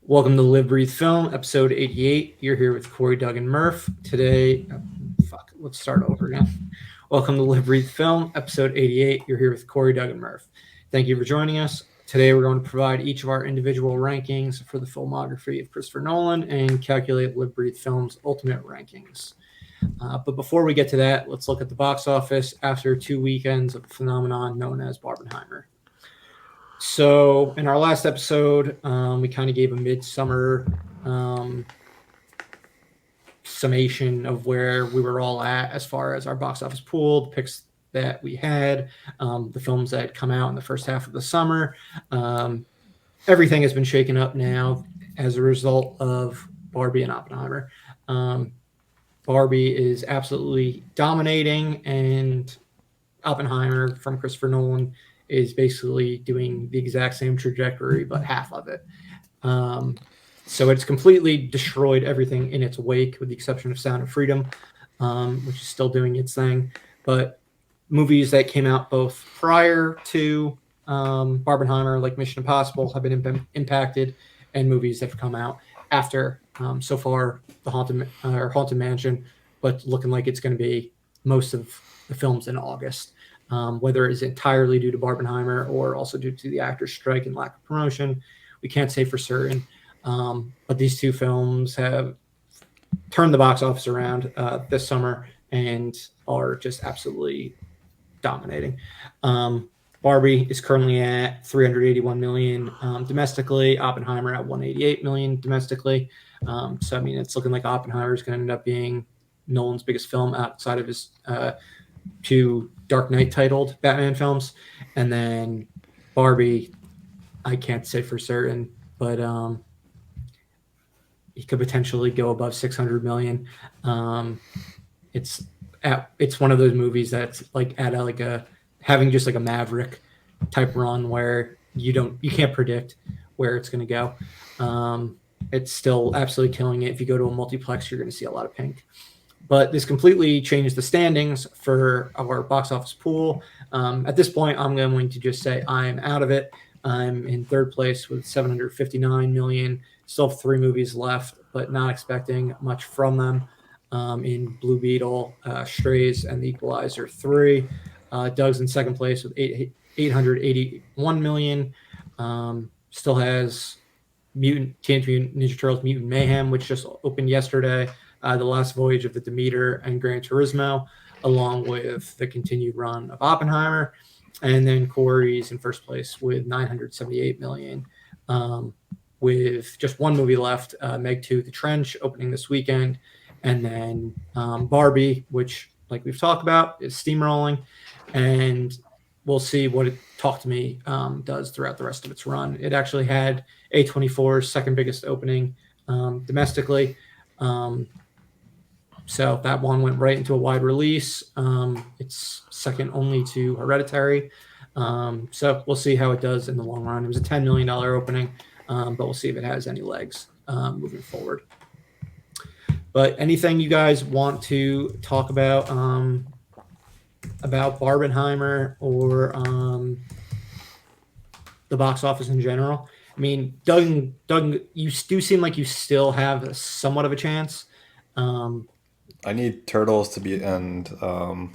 Welcome to Live Breathe Film, episode 88. You're here with Corey, Doug, and Murph. Today, let's start over again. Welcome to Live Breathe Film, episode 88. You're here with Corey, Doug, and Murph. Thank you for joining us. Today, we're going to provide each of our individual rankings for the filmography of Christopher Nolan and calculate Live Breathe Film's ultimate rankings. But before we get to that, let's look at the box office after 2 weekends of a phenomenon known as Barbenheimer. So in our last episode, we kind of gave a midsummer summation of where we were all at as far as our box office pool, the picks that we had, the films that had come out in the first half of the summer. Everything has been shaken up now as a result of Barbie and Oppenheimer. Barbie is absolutely dominating, and Oppenheimer from Christopher Nolan is basically doing the exact same trajectory, but half of it. So it's completely destroyed everything in its wake, with the exception of Sound of Freedom, which is still doing its thing. But movies that came out both prior to Barbenheimer, like Mission Impossible, have been impacted, and movies that have come out after. So far, the Haunted Mansion, but looking like it's going to be most of the films in August. Whether it's entirely due to Barbenheimer or also due to the actors' strike and lack of promotion, we can't say for certain. But these two films have turned the box office around this summer and are just absolutely dominating. Barbie is currently at $381 million domestically. Oppenheimer at $188 million domestically. So, I mean, it's looking like Oppenheimer is going to end up being Nolan's biggest film outside of his two Dark Knight titled Batman films. And then Barbie, I can't say for certain, but he could potentially go above 600 million. It's one of those movies that's like having just like a Maverick type run where you can't predict where it's going to go. It's still absolutely killing it. If you go to a multiplex, you're going to see a lot of pink. But this completely changed the standings for our box office pool. At this point, I'm going to just say I'm out of it. I'm in third place with 759 million. Still have 3 movies left, but not expecting much from them. In Blue Beetle, Strays, and The Equalizer 3. Doug's in second place with 881 million. Still has Teenage Mutant Ninja Turtles Mutant Mayhem, which just opened yesterday. The Last Voyage of the Demeter and Gran Turismo, along with the continued run of Oppenheimer. And then Corey's in first place with 978 million, with just one movie left, Meg 2, The Trench, opening this weekend. And then Barbie, which, like we've talked about, is steamrolling. And we'll see what Talk to Me does throughout the rest of its run. It actually had A24's second biggest opening domestically. So that one went right into a wide release. It's second only to Hereditary. So we'll see how it does in the long run. It was a $10 million opening, but we'll see if it has any legs moving forward. But anything you guys want to talk about Barbenheimer or the box office in general? I mean, Doug, you do seem like you still have somewhat of a chance. I need Turtles to be and what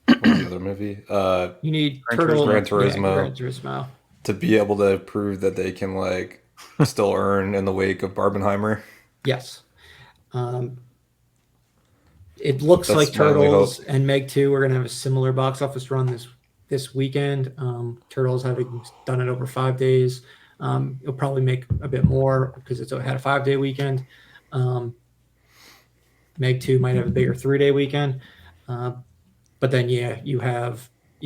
was the other movie? You need Gran Gran Turismo to be able to prove that they can like still earn in the wake of Barbenheimer. Yes. It looks like Turtles and Meg 2 are going to have a similar box office run this weekend. Turtles having done it over 5 days. It'll probably make a bit more because it's had a 5-day weekend. Meg 2 might have a bigger 3-day weekend. But then, yeah, you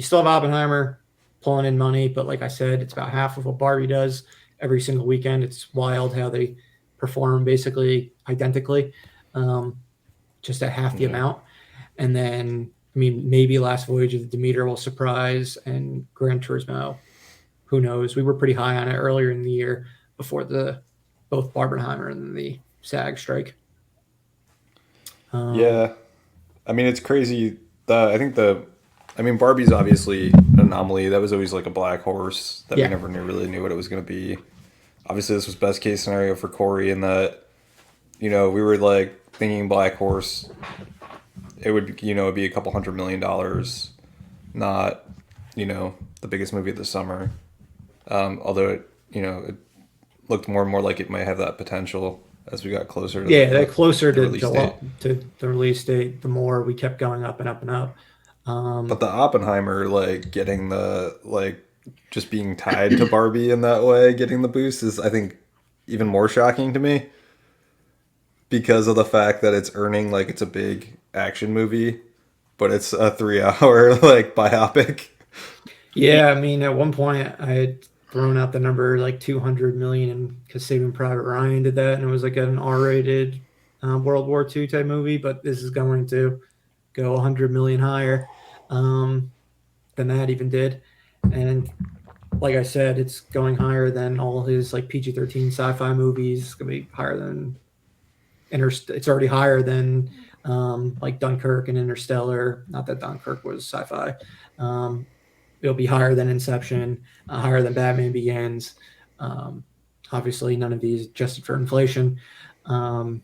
still have Oppenheimer pulling in money. But like I said, it's about half of what Barbie does every single weekend. It's wild how they perform basically identically, just at half the amount. And then, I mean, maybe Last Voyage of the Demeter will surprise, and Gran Turismo, who knows? We were pretty high on it earlier in the year before both Barbenheimer and the SAG strike. Yeah, I mean it's crazy. Barbie's obviously an anomaly. That was always like a black horse that we never really knew what it was going to be. obviously this was best case scenario for Corey in that, we were like thinking Black Horse, it would, be a couple $100 million, not, the biggest movie of the summer. Although it looked more and more like it might have that potential as we got closer to Yeah, that closer the to release date. to the release date, the more we kept going up and up and up. But the Oppenheimer, like getting the like just being tied to Barbie in that way, getting the boost is, I think, even more shocking to me because of the fact that it's earning like it's a big action movie, but it's a 3 hour like biopic. Yeah, I mean, at one point I had thrown out the number like 200 million, and because Saving Private Ryan did that, and it was like an R-rated World War II type movie. But this is going to go 100 million higher than that even did, and like I said, it's going higher than all his like PG-13 sci-fi movies. It's gonna be higher than It's already higher than like Dunkirk and Interstellar. Not that Dunkirk was sci-fi. Um, it'll be higher than Inception, higher than Batman Begins. Um, obviously, none of these adjusted for inflation. Um,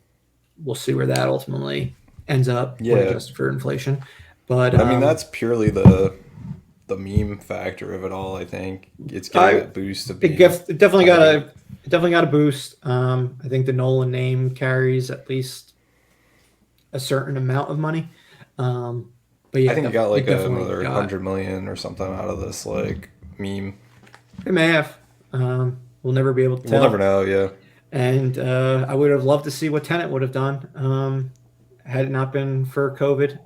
we'll see where that ultimately ends up when Yeah, adjusted for inflation. But but I mean that's purely the meme factor of it all. I think it's getting I that boost of it, being it definitely got tied. a boost. I think the Nolan name carries at least a certain amount of money. Um, but I yeah, think it got it like definitely another got. 100 million or something out of this like meme. It may have. We'll never be able to We'll never tell. know. Yeah, And I would have loved to see what Tenet would have done had it not been for COVID.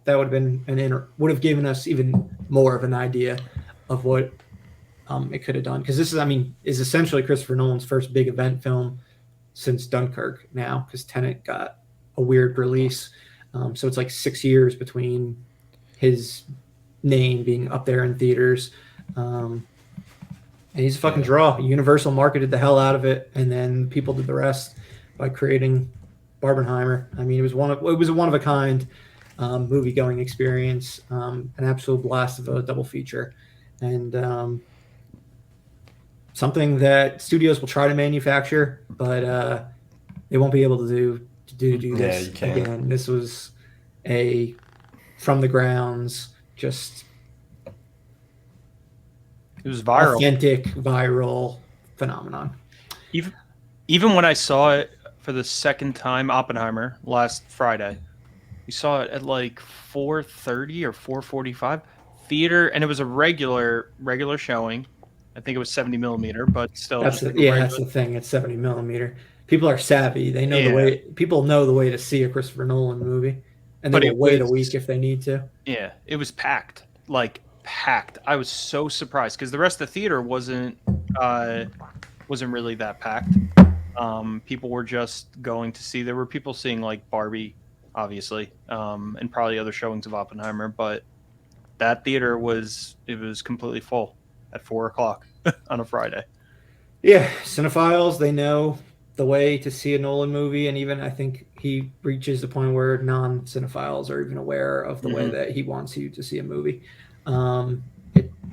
That would have been would have given us even more of an idea of what it could have done. Because this is, I mean, is essentially Christopher Nolan's first big event film since Dunkirk now, because Tenet got a weird release. So it's like 6 years between his name being up there in theaters. Um, and he's a fucking yeah, draw. Universal marketed the hell out of it, and then people did the rest by creating Barbenheimer. I mean, it was a one of a kind movie going experience, an absolute blast of a double feature, and something that studios will try to manufacture, but they won't be able to do yeah. You this can't. again. This was a from the grounds, just It was viral. authentic viral phenomenon. Even even when I saw it for the second time, Oppenheimer last Friday, we saw it at like 4:30 or 4:45 theater, and it was a regular showing. I think it was 70 millimeter, but still just like a That's regular. the thing. It's 70 millimeter. People are savvy. They know the Yeah, way. People know the way to see a Christopher Nolan movie, and they but will it wait a week was if they need to. yeah, it was packed, like packed. I was so surprised because the rest of the theater uh, wasn't really that packed. People were just going to see. There were people seeing like Barbie, obviously, and probably other showings of Oppenheimer. But that theater was completely full at 4 o'clock on a Friday. Yeah, cinephiles, they know the way to see a Nolan movie, and even I think he reaches the point where non-cinephiles are even aware of the way Hmm. that he wants you to see a movie.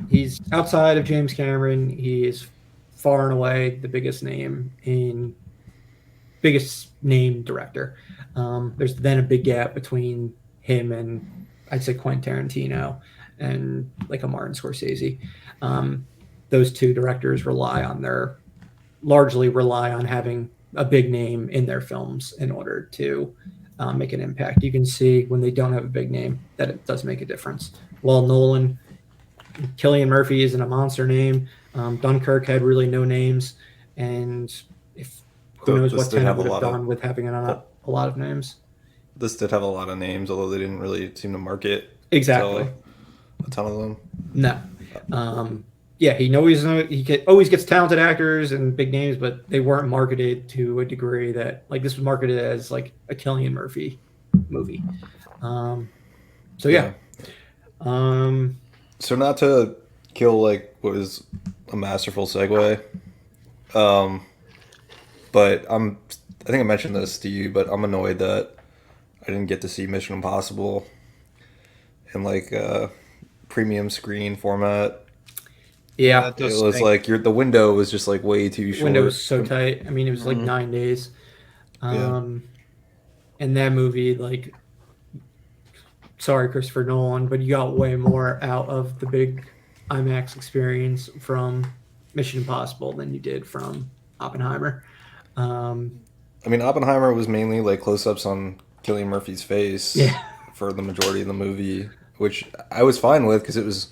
He's outside of James Cameron. He is far and away the biggest name director. There's then a big gap between him and I'd say Quentin Tarantino and like a Martin Scorsese. Um, those two directors largely rely on having a big name in their films in order to make an impact. You can see when they don't have a big name that it does make a difference. While Nolan, Killian Murphy isn't a monster name. Dunkirk had really no names, and if who knows This what did Tenet have a would have lot of done with having oh, a lot of names. this did have a lot of names, although they didn't really seem to market to Exactly. a ton of them. No. Um, yeah, always gets talented actors and big names, but they weren't marketed to a degree that like this was marketed as like a Killian Murphy movie. Um, so yeah, Yeah. um, So not to kill like what was a masterful segue, um, but I think I mentioned this to you, but I'm annoyed that I didn't get to see Mission Impossible in like a premium screen format. Yeah, that It does was stink. like the window was just like way too the window short. was so tight. I mean, it was like Mhm. 9 days. Yeah. And that movie, like, sorry, Christopher Nolan, but you got way more out of the big IMAX experience from Mission Impossible than you did from Oppenheimer. Um, I mean, Oppenheimer was mainly like close-ups on Cillian Murphy's face yeah, for the majority of the movie, which I was fine with because it was,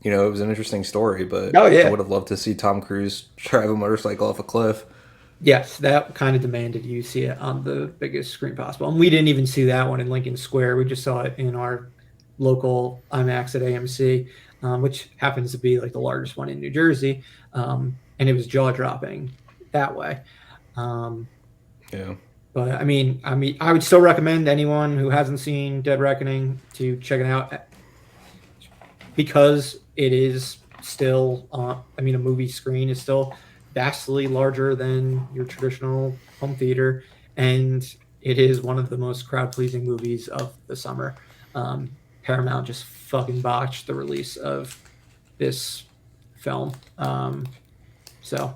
it was an interesting story. But oh I yeah, would have loved to see Tom Cruise drive a motorcycle off a cliff. yes, that kind of demanded you see it on the biggest screen possible. And we didn't even see that one in Lincoln Square. We just saw it in our local IMAX at AMC, which happens to be like the largest one in New Jersey. And it was jaw dropping that way. Um, Yeah. but I would still recommend anyone who hasn't seen Dead Reckoning to check it out because it is still. A movie screen is still vastly larger than your traditional home theater, and it is one of the most crowd pleasing movies of the summer. Paramount just fucking botched the release of this film. So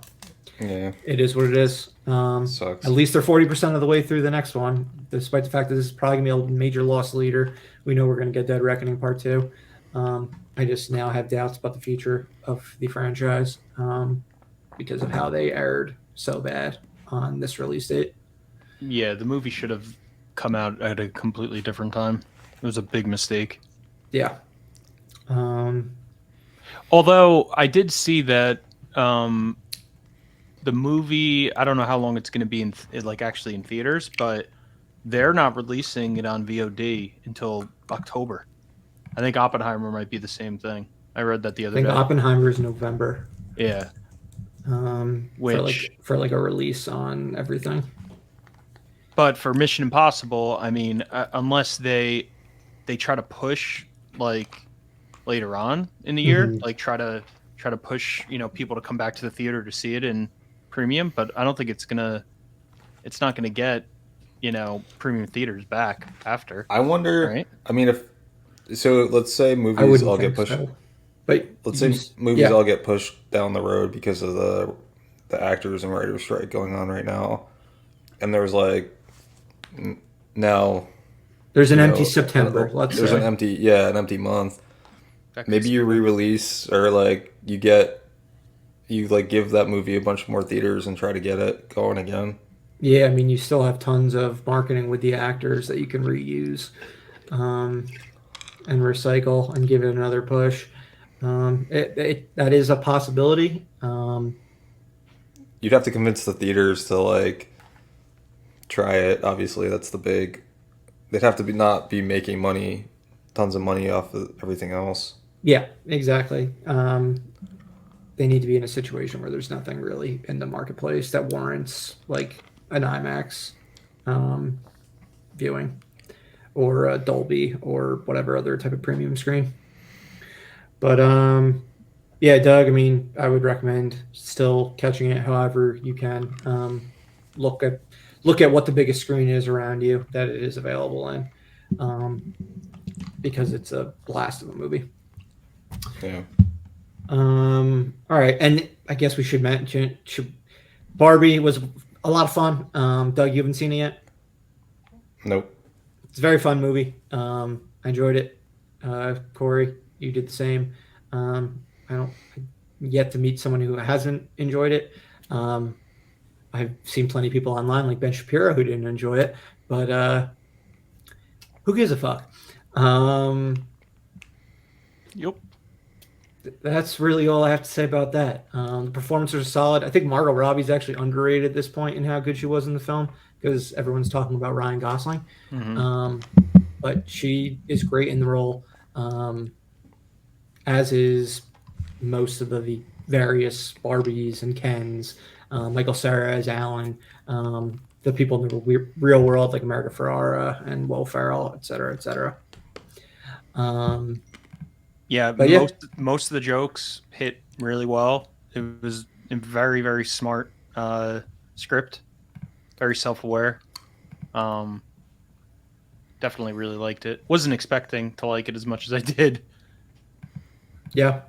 Yeah. it is what it is. At Sucks. least they're 40% of the way through the next one, despite the fact that this is probably going to be a major loss leader. We know we're going to get Dead Reckoning Part 2. I just now have doubts about the future of the franchise because of how they erred so bad on this release date. Yeah, the movie should have come out at a completely different time. It was a big mistake. Yeah. Um, Although I did see that the movie, I don't know how long it's going to be like actually in theaters, but they're not releasing it on VOD until October. I think Oppenheimer might be the same thing. I read that the I other think day. Oppenheimer is November Yeah, which for like a release on everything. but for Mission Impossible, I mean, unless they try to push like later on in the year, Mm-hmm. like try to push people to come back to the theater to see it in premium. But I don't think it's not gonna get premium theaters back after, I wonder. right? I mean, if so, let's say I movies wouldn't all get think pushed. so, but Let's say movies yeah, all get pushed down the road because of the actors and writers strike going on right now, and there's like now there's an you empty know September, let's there's an say. empty month. That could Maybe you still- re-release or like you like give that movie a bunch more theaters and try to get it going again. Yeah, I mean, you still have tons of marketing with the actors that you can reuse um, and recycle and give it another push. That is a possibility. You'd have to convince the theaters to like try it. Obviously, that's the big. They'd have to be not be making money, tons of money off of everything else. Yeah, exactly. They need to be in a situation where there's nothing really in the marketplace that warrants like an IMAX um, viewing or a Dolby or whatever other type of premium screen. But yeah, Doug, I mean, I would recommend still catching it however you can. Look at what the biggest screen is around you that it is available in, um, because it's a blast of a movie. Yeah. All right, and I guess we should mention Barbie was a lot of fun. Doug, you haven't seen it yet. Nope. It's a very fun movie. I enjoyed it. Corey, you did the same. I don't yet to meet someone who hasn't enjoyed it. Um, I've seen plenty of people online, like Ben Shapiro, who didn't enjoy it, but who gives a fuck? Yep. That's really all I have to say about that. The performances are solid. I think Margot Robbie's actually underrated at this point in how good she was in the film because everyone's talking about Ryan Gosling. Hmm. But she is great in the role, as is most of the various Barbies and Kens. Michael Cera as Alan. The people in the real world like America Ferrara and Will Ferrell, et cetera, et cetera. Yeah, But yeah, most of the jokes hit really well. It was a very very smart script, very self aware. Um, definitely really liked it. Wasn't expecting to like it as much as I did. yeah.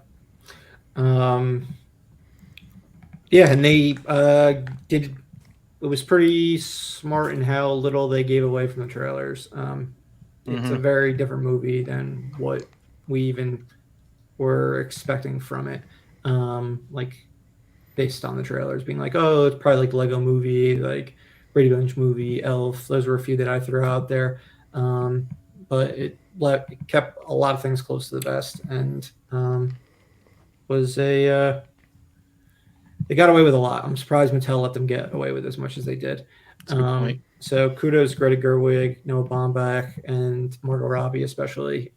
Um, yeah, and they did. It was pretty smart in how little they gave away from the trailers. It's a Mm-hmm. very different movie than what we even were expecting from it. Like based on the trailers being like, oh, it's probably like Lego Movie, like Brady Bunch movie, Elf. Those were a few that I threw out there. Um, but it kept a lot of things close to the vest, and was a they got away with a lot. I'm surprised Mattel let them get away with as much as they did. That's a good point. So kudos Greta Gerwig, Noah Baumbach, and Margot Robbie, especially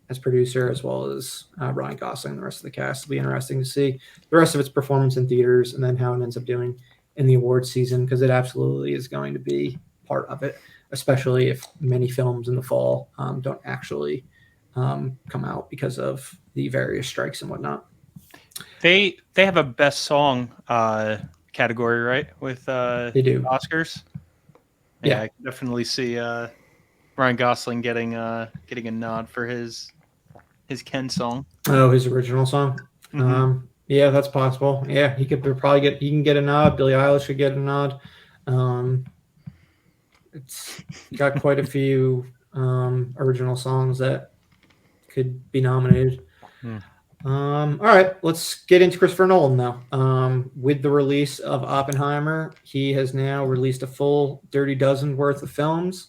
as producer, as well as Ryan Gosling and the rest of the cast. It'll be interesting to see the rest of its performance in theaters and then how it ends up doing in the awards season, because it absolutely is going to be part of it, especially if many films in the fall don't actually come out because of the various strikes and whatnot. They have a best song category, right? With They do. Oscars. Yeah, Yeah. I can definitely see Ryan Gosling getting a nod for his Ken song. Oh, his original song. Mm-hmm. Yeah, that's possible. Yeah, he could probably get. He can get a nod. Billie Eilish could get a nod. Um, it's got quite a few original songs that could be nominated. Mm. All right, let's get into Christopher Nolan now. With the release of Oppenheimer, he has now released a full Dirty Dozen worth of films.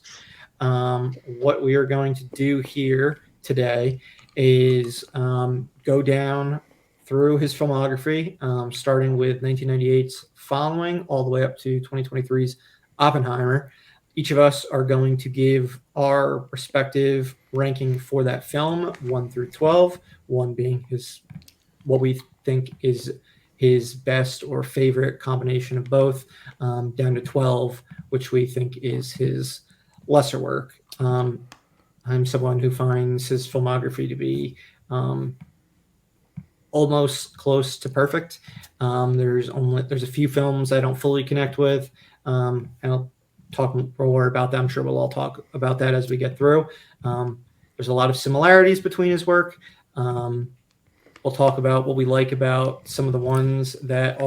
What we are going to do here today is go down through his filmography, starting with 1998's Following, all the way up to 2023's Oppenheimer. Each of us are going to give our respective ranking for that film, 1 through 12, 1 being his what we think is his best or favorite combination of both, down to 12, which we think is his lesser work. I'm someone who finds his filmography to be almost close to perfect. There's a few films I don't fully connect with, and I'll talk more about that. I'm sure we'll all talk about that as we get through. There's a lot of similarities between his work. We'll talk about what we like about some of the ones that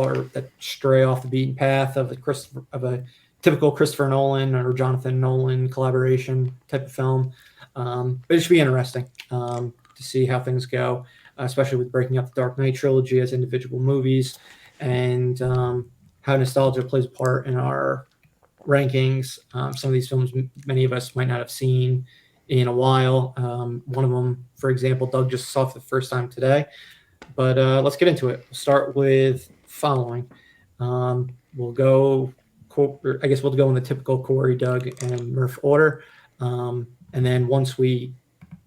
stray off the beaten path of a typical Christopher Nolan or Jonathan Nolan collaboration type of film. But it should be interesting to see how things go, especially with breaking up the Dark Knight trilogy as individual movies, and how nostalgia plays a part in our rankings. Some of these films, many of us might not have seen in a while. One of them, for example, Doug just saw for the first time today. But let's get into it. We'll start with Following. We'll go. I guess we'll go in the typical Corey, Doug, and Murph order. And then once we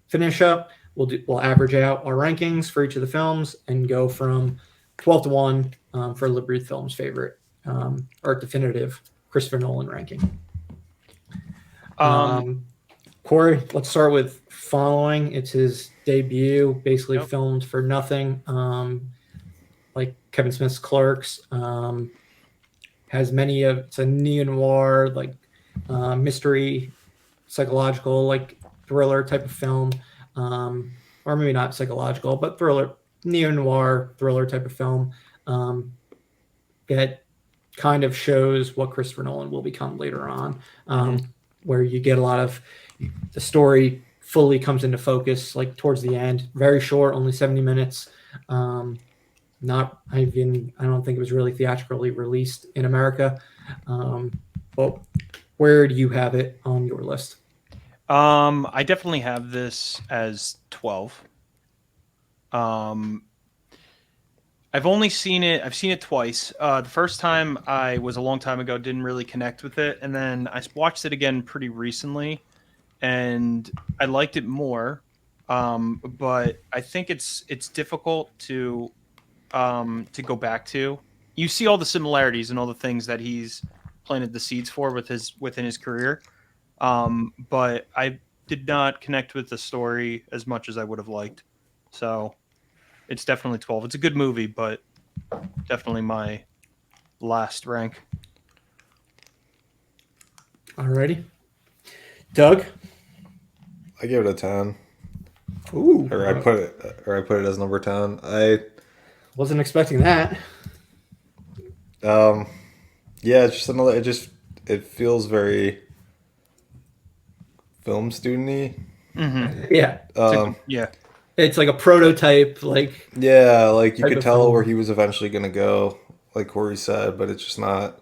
finish up, we'll average out our rankings for each of the films and go from 12 to 1 for Liberty Films' favorite or definitive Christopher Nolan ranking. Corey, let's start with Following. It's his debut, basically Yep. filmed for nothing, like Kevin Smith's Clerks. Has it's a neo-noir, like mystery, psychological, like thriller type of film. Or maybe not psychological, but thriller, neo-noir thriller type of film. That kind of shows what Christopher Nolan will become later on, where you get a lot of the story fully comes into focus like towards the end. Very short, only 70 minutes. I don't think it was really theatrically released in America. But where do you have it on your list? I definitely have this as 12. I've only seen it. I've seen it twice. The first time was a long time ago. Didn't really connect with it, and then I watched it again pretty recently, and I liked it more. But I think it's difficult to go back to. You see all the similarities and all the things that he's planted the seeds for within his career. But I did not connect with the story as much as I would have liked. So it's definitely 12. It's a good movie, but definitely my last rank. Alrighty. Doug? I give it a 10. Ooh. Or I put it as number 10. I Wasn't expecting that. Yeah, it's just another. It feels very film studenty. Mm-hmm. Yeah, Yeah. it's like a prototype, like Yeah, like you type could of tell where film. he was eventually gonna go, like Corey said, but it's just not.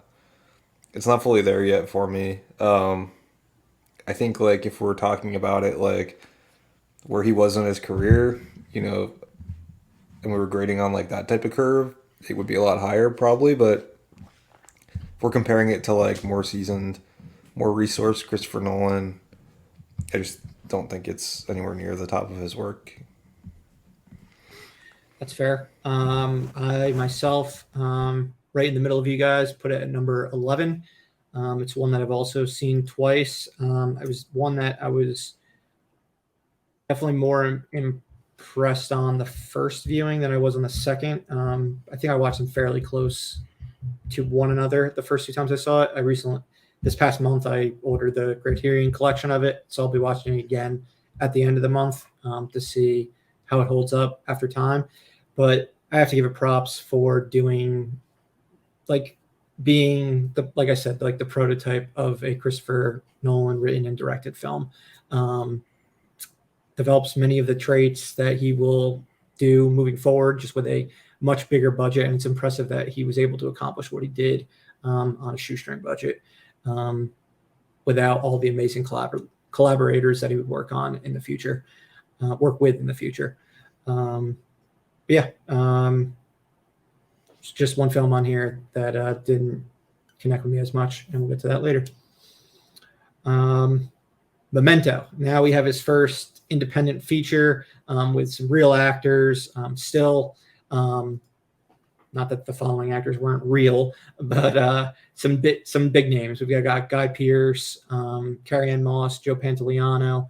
It's not fully there yet for me. I think like if we're talking about it like where he was in his career, you know, and we were grading on like that type of curve, it would be a lot higher probably. But if we're comparing it to like more seasoned, more resourced Christopher Nolan, I just don't think it's anywhere near the top of his work. That's fair. I myself, right in the middle of you guys, put it at number 11. It's one that I've also seen twice. It was one that I was definitely more impressed on the first viewing than I was on the second. I think I watched them fairly close to one another the first two times I saw it. This past month, I ordered the Criterion collection of it, so I'll be watching it again at the end of the month to see how it holds up after time. But I have to give it props for doing like being the like I said, like the prototype of a Christopher Nolan written and directed film. Um, Develops many of the traits that he will do moving forward, just with a much bigger budget. And it's impressive that he was able to accomplish what he did on a shoestring budget without all the amazing collaborators that he would work with in the future. Um, yeah, it's just one film on here that didn't connect with me as much, and we'll get to that later. Memento. Now we have his first independent feature with some real actors. Not that the following actors weren't real, but some big names. We've got Guy Pearce, Carrie Ann Moss, Joe Pantoliano.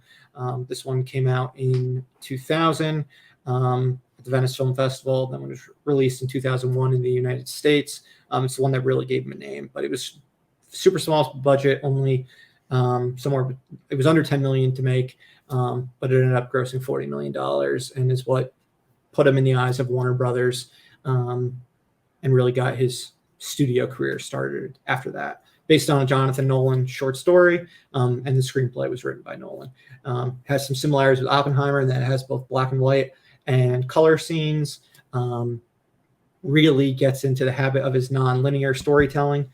This one came out in 2000 at the Venice Film Festival. Then it was released in 2001 in the United States. It's the one that really gave him a name, but it was super small budget, only somewhere. It was under 10 million to make, but it ended up grossing $40 million, and is what put him in the eyes of Warner Brothers, and really got his studio career started after that. Based on a Jonathan Nolan short story, and the screenplay was written by Nolan. Has some similarities with Oppenheimer in that it has both black and white and color scenes. Really gets into the habit of his non-linear storytelling.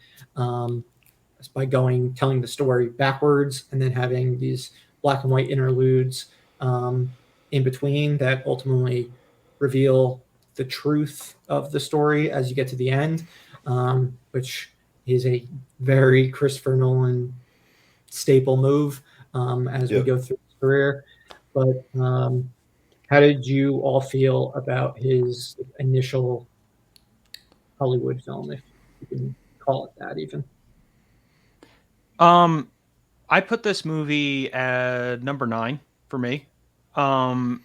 By telling the story backwards and then having these black and white interludes in between that ultimately reveal the truth of the story as you get to the end, which is a very Christopher Nolan staple move as we Yep. go through his career. But how did you all feel about his initial Hollywood film, if you can call it that even? I put this movie at number 9 for me. Um,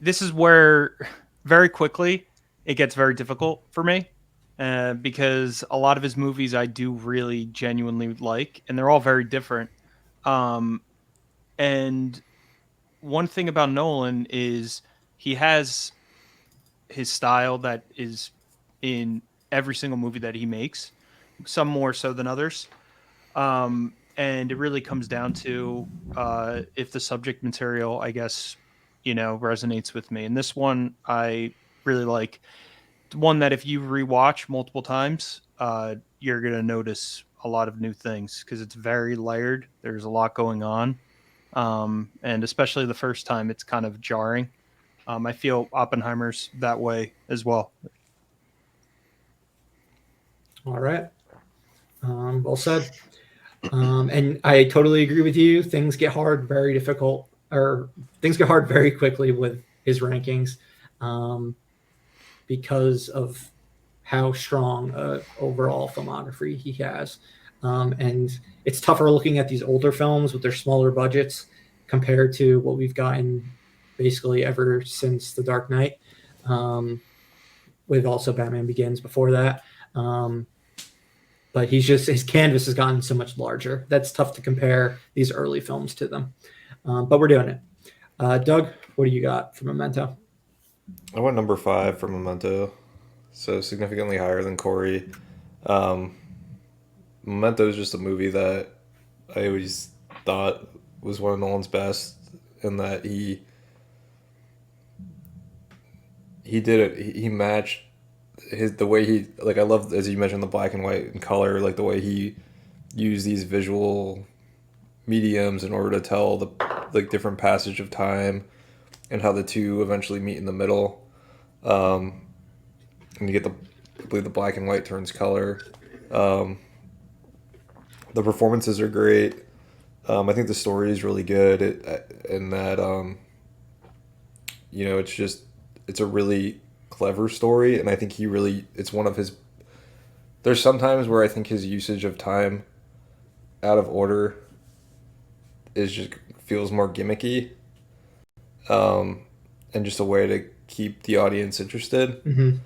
this is where very quickly it gets very difficult for me because a lot of his movies I do really genuinely like, and they're all very different. Um, and one thing about Nolan is he has his style that is in every single movie that he makes, some more so than others. And it really comes down to if the subject material, I guess, resonates with me. And this one I really like. One that if you rewatch multiple times, you're gonna notice a lot of new things because it's very layered. There's a lot going on, and especially the first time, it's kind of jarring. I feel Oppenheimer's that way as well. All right. Well said. And I totally agree with you. Things get hard things get hard very quickly with his rankings because of how strong overall filmography he has. And it's tougher looking at these older films with their smaller budgets compared to what we've gotten basically ever since The Dark Knight, with also Batman Begins before that. But his canvas has gotten so much larger. That's tough to compare these early films to them. But we're doing it. Doug, what do you got for Memento? I went number 5 for Memento, so significantly higher than Corey. Um, Memento is just a movie that I always thought was one of Nolan's best, in that he did it. He matched the way he, like, I love, as you mentioned, the black and white and color, like the way he used these visual mediums in order to tell the like different passage of time, and how the two eventually meet in the middle. Um, and you get I believe the black and white turns color. Um, the performances are great. I think the story is really good. In that, it's a really clever story, and I think it's one of his. There's sometimes where I think his usage of time out of order is just feels more gimmicky, um, and just a way to keep the audience interested. Mm-hmm.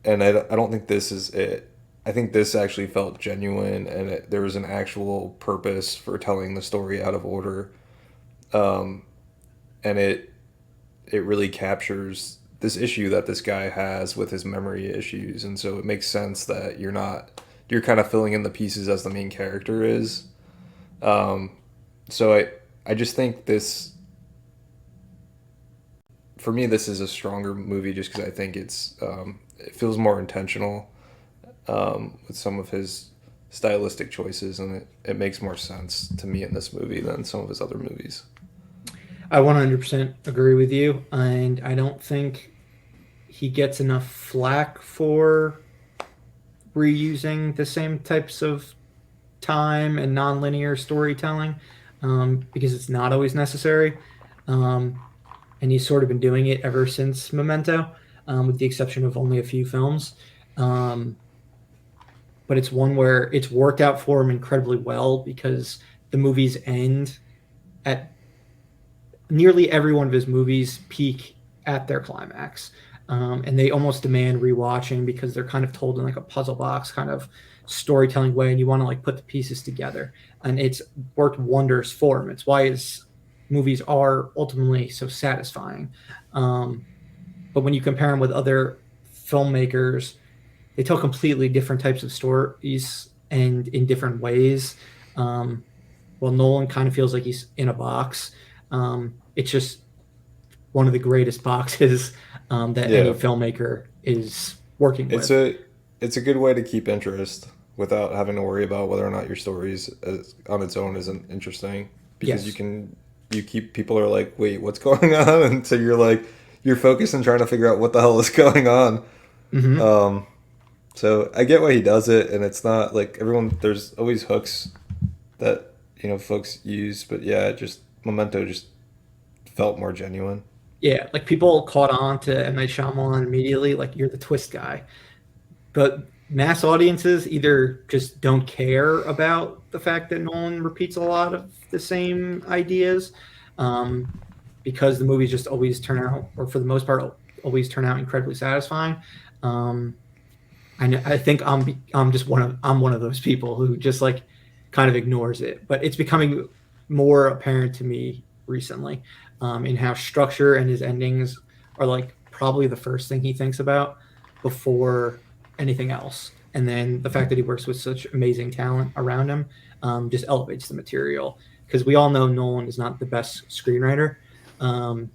And I don't think this is it. I think this actually felt genuine, and there was an actual purpose for telling the story out of order, um, and it really captures this issue that this guy has with his memory issues, and so it makes sense that you're kind of filling in the pieces as the main character is. Um, so I just think this, for me, this is a stronger movie just because I think it feels more intentional, with some of his stylistic choices, and it makes more sense to me in this movie than some of his other movies. I 100% agree with you, and I don't think he gets enough flack for reusing the same types of time and nonlinear storytelling, because it's not always necessary. Um, and he's sort of been doing it ever since Memento, with the exception of only a few films. Um, but it's one where it's worked out for him incredibly well because the movies end at nearly every one of his movies peak at their climax. And they almost demand rewatching because they're kind of told in like a puzzle box kind of storytelling way, and you want to like put the pieces together. And it's worked wonders for him. It's why his movies are ultimately so satisfying. Um, but when you compare him with other filmmakers, they tell completely different types of stories and in different ways. Um, well, Nolan kind of feels like he's in a box. It's just one of the greatest boxes that any Yeah, filmmaker is working it's with. a good way to keep interest without having to worry about whether or not your story on its own isn't interesting, because Yes. you keep people are like, wait, what's going on? And so you're focused and trying to figure out what the hell is going on. Hmm. Um, so I get why he does it, and it's not like everyone. There's always hooks that folks use, but yeah, just Memento just felt more genuine. Yeah, like people caught on to M. Night Shyamalan immediately, like you're the twist guy. But mass audiences either just don't care about the fact that Nolan repeats a lot of the same ideas, um, because the movies just always turn out, or for the most part, always turn out incredibly satisfying. Um, I think I'm one of those people who just like kind of ignores it, but it's becoming more apparent to me recently, in how structure and his endings are like probably the first thing he thinks about before anything else. And then the fact that he works with such amazing talent around him, just elevates the material, because we all know Nolan is not the best screenwriter, um,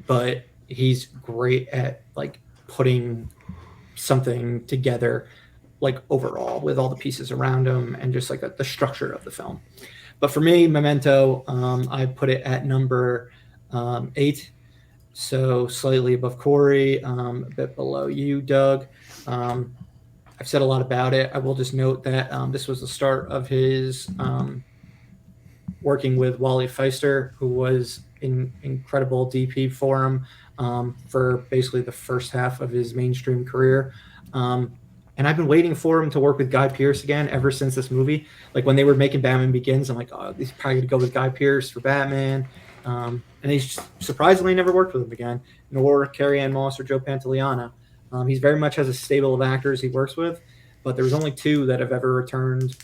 but he's great at like putting something together, like overall with all the pieces around him and just like the structure of the film. But for me, Memento, I put it at number 8, so slightly above Corey, a bit below you, Doug. um, I've said a lot about it. I will just note that this was the start of his working with Wally Feister, who was an incredible DP for him, for basically the first half of his mainstream career. Um, and I've been waiting for him to work with Guy Pearce again ever since this movie. Like when they were making Batman Begins, I'm like, oh, he's probably going to go with Guy Pearce for Batman. And he's surprisingly never worked with him again, nor Carrie Ann Moss or Joe Pantoliano. He's very much has a stable of actors he works with, but there was only two that have ever returned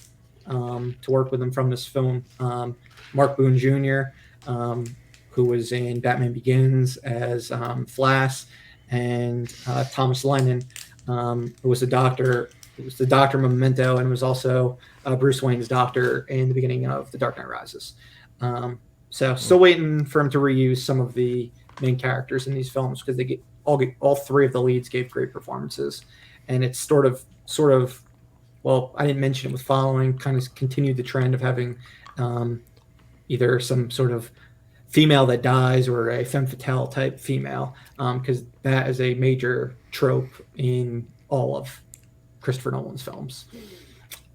to work with him from this film. Mark Boone Jr., um, who was in Batman Begins as Flash, and Thomas Lennon, who was the doctor. It was the Doctor Memento, and was also Bruce Wayne's doctor in the beginning of The Dark Knight Rises. So still waiting for him to reuse some of the main characters in these films, because all three of the leads gave great performances, and it's sort of well, I didn't mention it with following, kind of continued the trend of having either some sort of female that dies or a femme fatale type female, because that is a major trope in all of Christopher Nolan's films.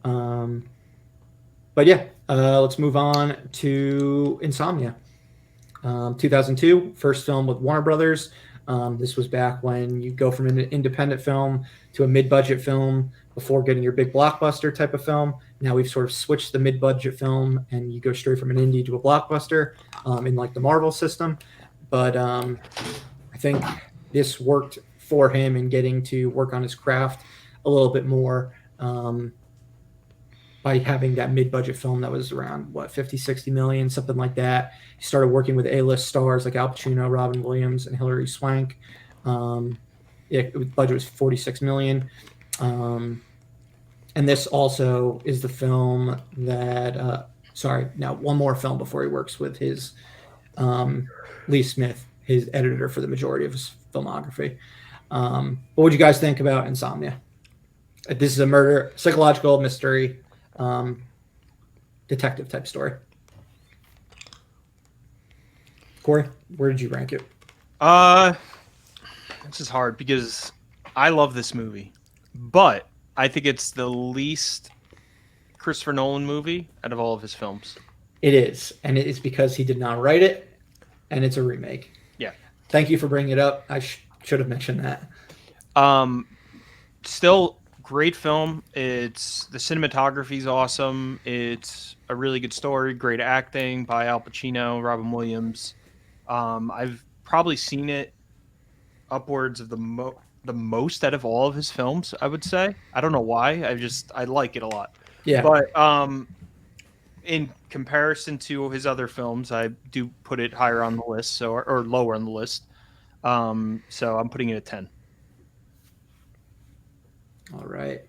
But yeah, let's move on to Insomnia. 2002, first film with Warner Brothers. This was back when you go from an independent film to a mid-budget film before getting your big blockbuster type of film. Now we've sort of switched the mid-budget film, and you go straight from an indie to a blockbuster in like the Marvel system. But I think this worked for him in getting to work on his craft a little bit more, by having that mid-budget film that was around 50, 60 million, something like that. He started working with A-list stars like Al Pacino, Robin Williams, and Hilary Swank. Budget was 46 million. And this also is the film that now one more film before he works with his Lee Smith, his editor for the majority of his filmography. What would you guys think about Insomnia? This is a murder, psychological mystery, detective type story. Corey, where did you rank it? This is hard because I love this movie, but I think it's the least Christopher Nolan movie out of all of his films. It is, and it is because he did not write it, and it's a remake. Yeah. Thank you for bringing it up. I should have mentioned that. Still great film. It's the cinematography is awesome. It's a really good story. Great acting by Al Pacino, Robin Williams. I've probably seen it upwards of the most out of all of his films, I would say. I don't know why. I like it a lot. Yeah. But in comparison to his other films, I do put it higher on the list, or lower on the list. So I'm putting it at 10. All right.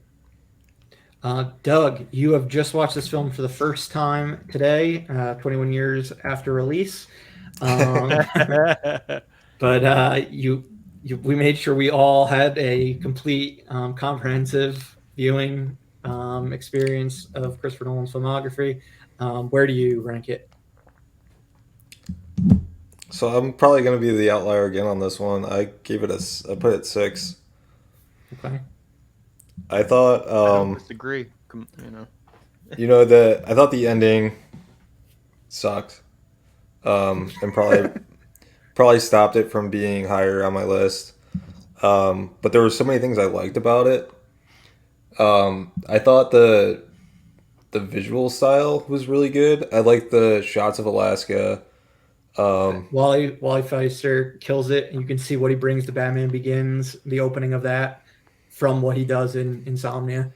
Doug, you have just watched this film for the first time today, 21 years after release. But we made sure we all had a complete, comprehensive viewing experience of Christopher Nolan's filmography. Where do you rank it? So I'm probably going to be the outlier again on this one. I put it 6. Okay. I thought I don't disagree. I thought the ending sucked. And probably stopped it from being higher on my list. But there were so many things I liked about it. I thought the visual style was really good. I liked the shots of Alaska. Wally Pfister kills it, and you can see what he brings to Batman Begins, the opening of that, from what he does in Insomnia.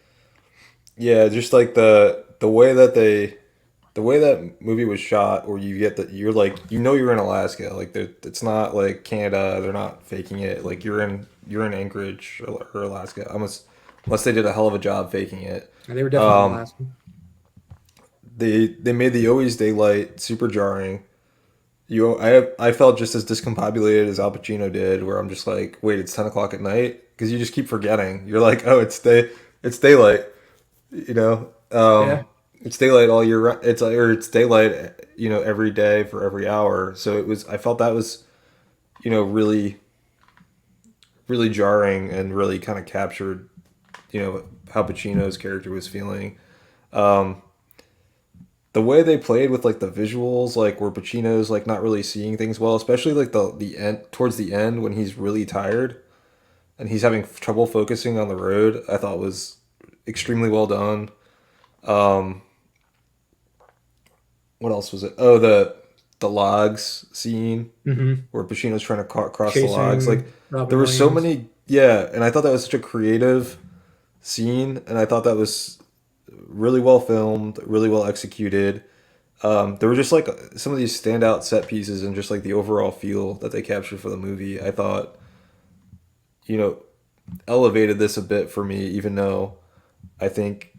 Yeah, just like the way that movie was shot, or you're like, you're in Alaska, like it's not like Canada, they're not faking it, like you're in Anchorage or Alaska, unless they did a hell of a job faking it. And they were definitely in Alaska. They made the Always Daylight super jarring. I felt just as discombobulated as Al Pacino did, where I'm just like, wait, it's 10 o'clock at night, because you just keep forgetting. You're like, oh, it's daylight, Yeah. It's daylight all year round. It's daylight, every day for every hour. So I felt that was, really, really jarring, and really kind of captured, how Pacino's character was feeling. The way they played with like the visuals, like where Pacino's like not really seeing things well, especially like the end, towards the end when he's really tired and he's having trouble focusing on the road, I thought was extremely well done. What else was it? Oh, the logs scene where Pacino's trying to cross Chasing the logs. Like Robin there were so Williams. many, yeah, and I thought that was such a creative scene, and I thought that was really well filmed, really well executed. There were just like some of these standout set pieces and just like the overall feel that they captured for the movie. I thought, you know, elevated this a bit for me, even though I think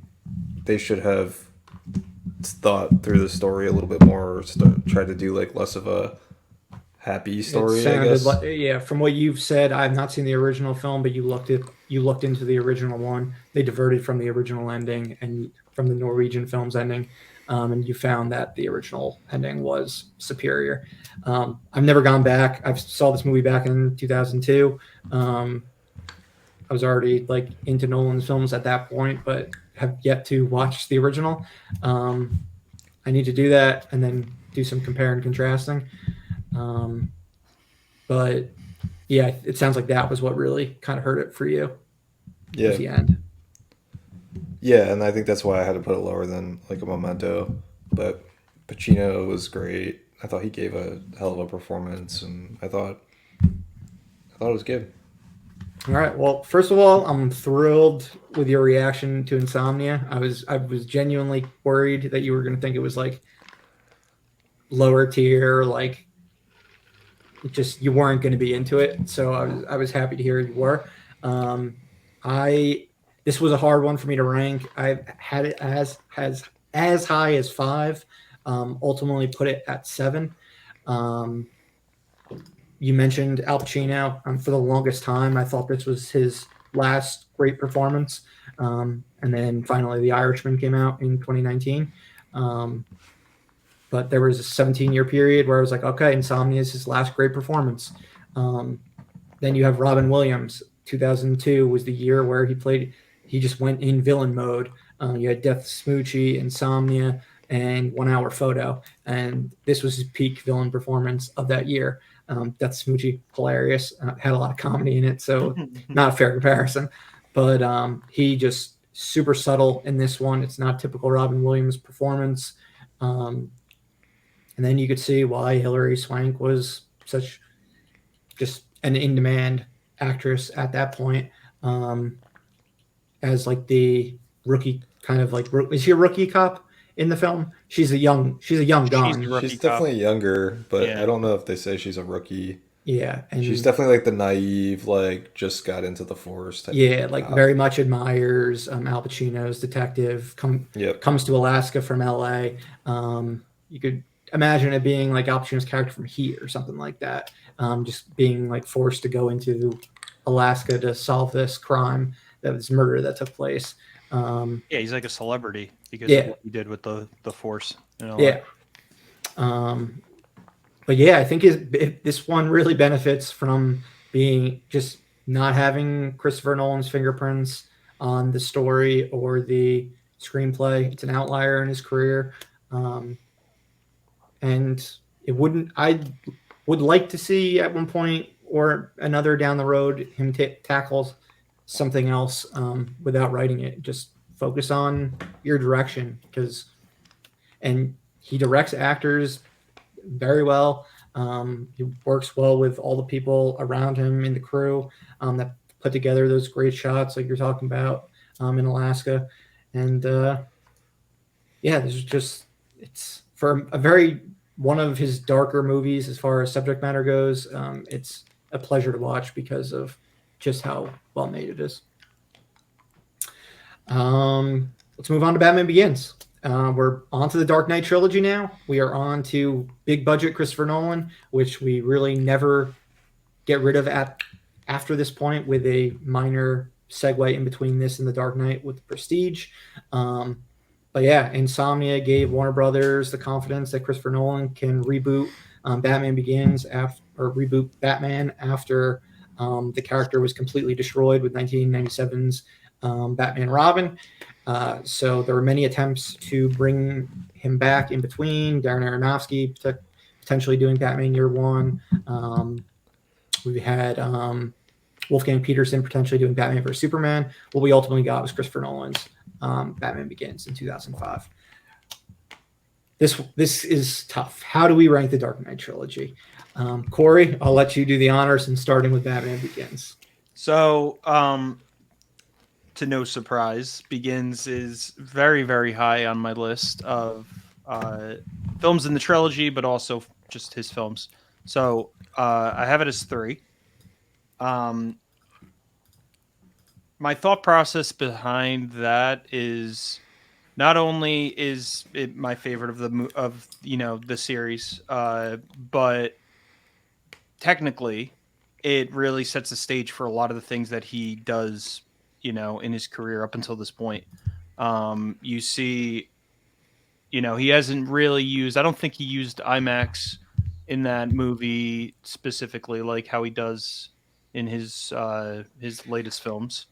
they should have thought through the story a little bit more, or tried to do like less of a happy It story, I sounded guess. like, yeah, from what you've said, I've not seen the original film, but you looked into the original one. They diverted from the original ending and from the Norwegian film's ending, and you found that the original ending was superior. I've never gone back. I saw this movie back in 2002. I was already like into Nolan's films at that point, but have yet to watch the original. Um, I need to do that and then do some compare and contrasting. Um, but yeah, it sounds like that was what really kind of hurt it for you was Yeah, the end. yeah, and I think that's why I had to put it lower than like a Memento. But Pacino was great. I thought he gave a hell of a performance, and I thought it was good. All right. Well, first of all, I'm thrilled with your reaction to Insomnia. I was genuinely worried that you were going to think it was like lower tier, like just you weren't going to be into it. So I was happy to hear you were. Um, I This was a hard one for me to rank. I had it as high as five. Ultimately, put it at seven. Um, you mentioned Al Pacino. For the longest time, I thought this was his last great performance. And then finally, The Irishman came out in 2019. Um, but there was a 17-year period where I was like, okay, Insomnia is his last great performance. Um, then you have Robin Williams. 2002 was the year where he just went in villain mode. You had Death Smoochie, Insomnia, and 1 Hour Photo. And this was his peak villain performance of that year. Death Smoochie, hilarious, had a lot of comedy in it, so not a fair comparison. But he just super subtle in this one. It's not typical Robin Williams performance. Um, and then you could see why Hilary Swank was such just an in-demand actress at that point, um, as like the rookie kind of like is she a rookie cop in the film? She's a young She's the gun. rookie She's cop. definitely younger, but I Yeah. don't know if they say she's a rookie. Yeah, She's and definitely like the naive, like just got into the force type of yeah, like cop. very much admires Al Pacino's detective. Yep. Comes to Alaska from L.A. You could imagine it being like Al Pacino's character from Heat or something like that. Just being like forced to go into Alaska to solve this crime, this murder that took place. Yeah, he's like a celebrity because of Yeah, what he did with the force and all yeah. that. Um, but yeah, I think this one really benefits from being just not having Christopher Nolan's fingerprints on the story or the screenplay. It's an outlier in his career, um, and it wouldn't. I would like to see at one point or another down the road him tackle something else without writing it. Just focus on your direction because and he directs actors very well. He works well with all the people around him in the crew that put together those great shots, like you're talking about in Alaska. And yeah, there's just it's for a very one of his darker movies as far as subject matter goes. It's a pleasure to watch because of just how well made it is. Let's move on to Batman Begins. We're on to the Dark Knight trilogy now. We are on to big budget Christopher Nolan, which we really never get rid of at after this point, with a minor segue in between this and the Dark Knight with Prestige. Um, but yeah, Insomnia gave Warner Brothers the confidence that Christopher Nolan can reboot Batman Begins after or reboot Batman after the character was completely destroyed with 1997's Batman Robin. So there were many attempts to bring him back in between. Darren Aronofsky potentially doing Batman Year One. We had Wolfgang Peterson potentially doing Batman vs Superman. What we ultimately got was Christopher Nolan's Batman Begins in 2005. This is tough. How do we rank the Dark Knight trilogy? Corey, I'll let you do the honors and starting with Batman Begins. So, to no surprise, Begins is very, very high on my list of the films in the trilogy, but also just his films. So I have it as 3. My thought process behind that is not only is it my favorite of the series, but technically it really sets the stage for a lot of the things that he does, in his career up until this point. You see, he hasn't really used. I don't think he used IMAX in that movie specifically, like how he does in his latest films.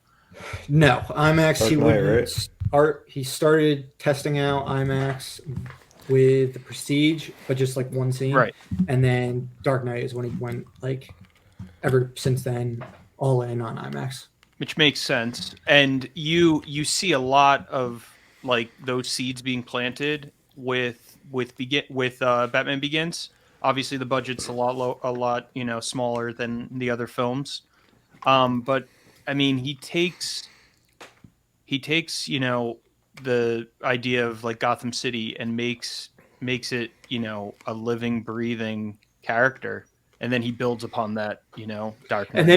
No, IMAX. Dark He Knight, wouldn't right? start. He started testing out IMAX with the Prestige, but just like one scene, Right. and then Dark Knight is when he went like ever since then all in on IMAX. Which makes sense. And you see a lot of like those seeds being planted with Batman Begins. Obviously, the budget's a lot smaller than the other films. But I mean, he takes the idea of like Gotham City and makes it a living, breathing character, and then he builds upon that. Dark Knight. And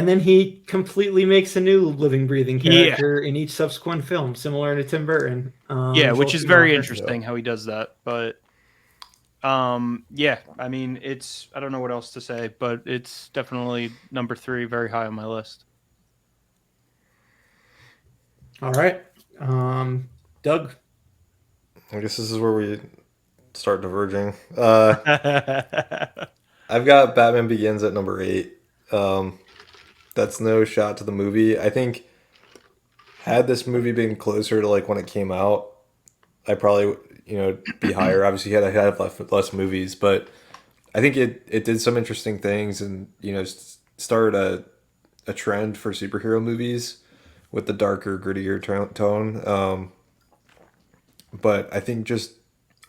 then he completely makes a new living, breathing Yeah. character in each subsequent film, similar to Tim Burton. Yeah, Joel which is very Schumacher. interesting how he does that. But yeah, I mean, I don't know what else to say, but it's definitely number 3, very high on my list. All right, Doug. I guess this is where we start diverging. I've got Batman Begins at number 8. That's no shot to the movie. I think had this movie been closer to like when it came out, I probably be higher. Obviously, had I had less movies, but I think it did some interesting things and started a trend for superhero movies with the darker, grittier tone. But I think just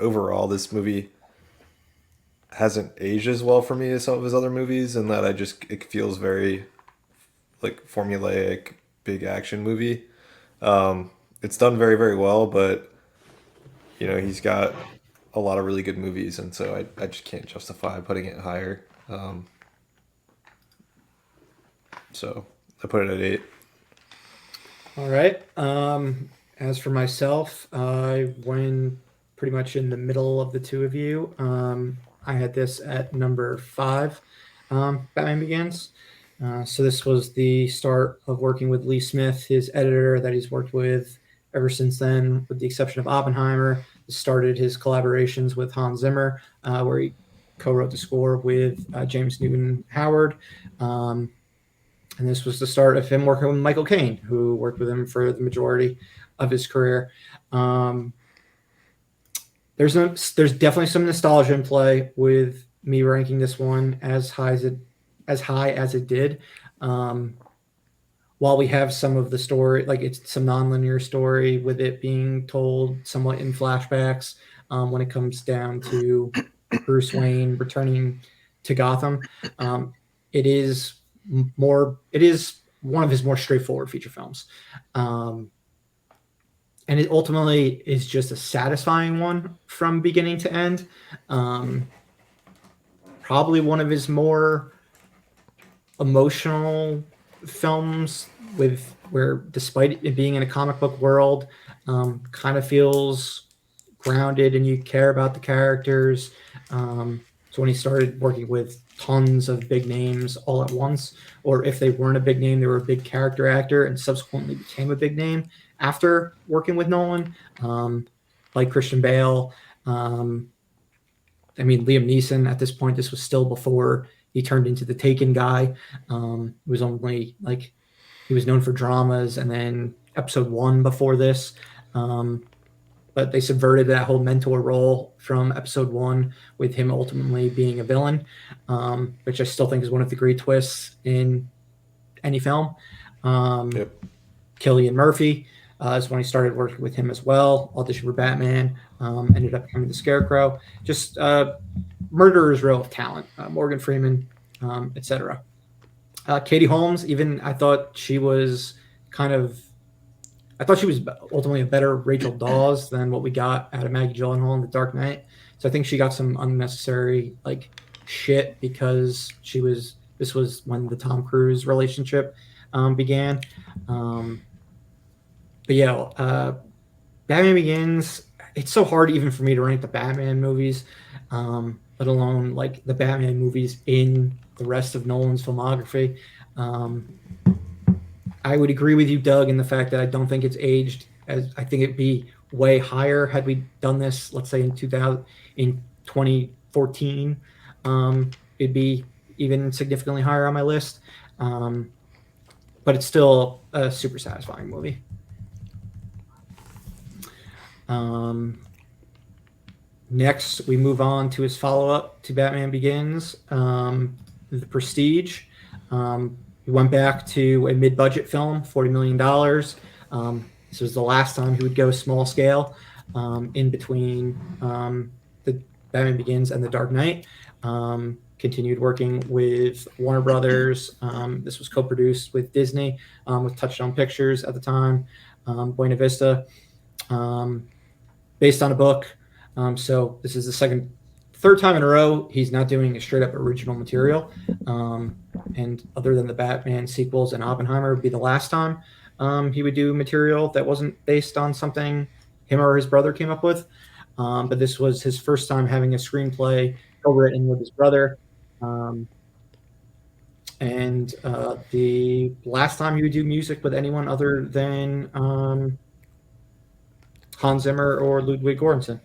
overall, this movie hasn't aged as well for me as some of his other movies, and that it feels very like formulaic, big action movie. It's done very, very well, but he's got a lot of really good movies, and so I just can't justify putting it higher. So I put it at 8. All right. As for myself, I went pretty much in the middle of the two of you. I had this at number 5, Batman Begins. So this was the start of working with Lee Smith, his editor that he's worked with ever since then, with the exception of Oppenheimer. This started his collaborations with Hans Zimmer, where he co-wrote the score with James Newton Howard. And this was the start of him working with Michael Caine, who worked with him for the majority of his career. There's definitely some nostalgia in play with me ranking this one as high as it did. While we have some of the story, like it's some nonlinear story with it being told somewhat in flashbacks, when it comes down to Bruce Wayne returning to Gotham, it is one of his more straightforward feature films. And it ultimately is just a satisfying one from beginning to end. Probably one of his more emotional films, where despite it being in a comic book world, kind of feels grounded and you care about the characters. So when he started working with tons of big names all at once, or if they weren't a big name, they were a big character actor and subsequently became a big name after working with Nolan, like Christian Bale. Liam Neeson at this point, this was still before he turned into the Taken guy. It was only like he was known for dramas, and then Episode 1 before this. But they subverted that whole mentor role from Episode 1 with him ultimately being a villain, which I still think is one of the great twists in any film. Yep. Cillian Murphy is when he started working with him as well. Audition for Batman, ended up becoming the Scarecrow. Just murderer's row of talent. Morgan Freeman, etc. Katie Holmes, even I thought she was ultimately a better Rachel Dawes than what we got out of Maggie Gyllenhaal in The Dark Knight. So I think she got some unnecessary like shit because this was when the Tom Cruise relationship began. But yeah, Batman Begins. It's so hard even for me to rank the Batman movies, let alone like the Batman movies in the rest of Nolan's filmography. Um, I would agree with you, Doug, in the fact that I don't think it's aged as I think it'd be way higher had we done this, let's say in 2000, in 2014. It'd be even significantly higher on my list. But it's still a super satisfying movie. Next, we move on to his follow up to Batman Begins, The Prestige. He went back to a mid budget film, $40 million. This was the last time he would go small scale in between the Batman Begins and The Dark Knight. Continued working with Warner Brothers. This was co produced with Disney, with Touchstone Pictures at the time, Buena Vista, based on a book. So this is the third time in a row he's not doing a straight up original material. And other than the Batman sequels and Oppenheimer would be the last time he would do material that wasn't based on something him or his brother came up with. But this was his first time having a screenplay co-written with his brother. And the last time he would do music with anyone other than Hans Zimmer or Ludwig Göransson.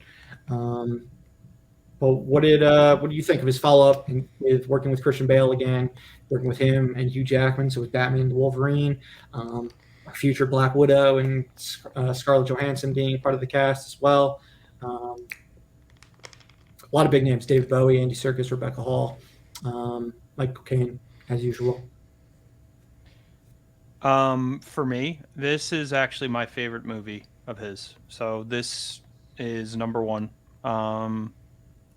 But what do you think of his follow up with working with Christian Bale again, working with him and Hugh Jackman, so with Batman the Wolverine, future Black Widow and Scarlett Johansson being part of the cast as well. A lot of big names: David Bowie, Andy Serkis, Rebecca Hall, Michael Caine, as usual. For me, this is actually my favorite movie of his. So this is number one.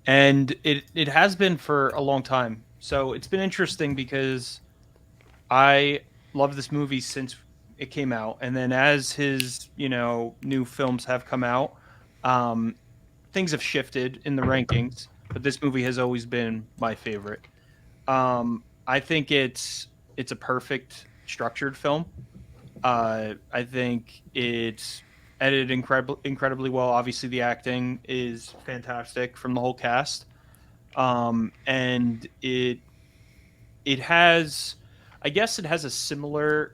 And it has been for a long time. So it's been interesting because I love this movie since it came out, and then as his new films have come out, things have shifted in the rankings. But this movie has always been my favorite. I think it's a perfect structured film. I think it's edited incredibly well. Obviously, the acting is fantastic from the whole cast, and it has, I guess, it has a similar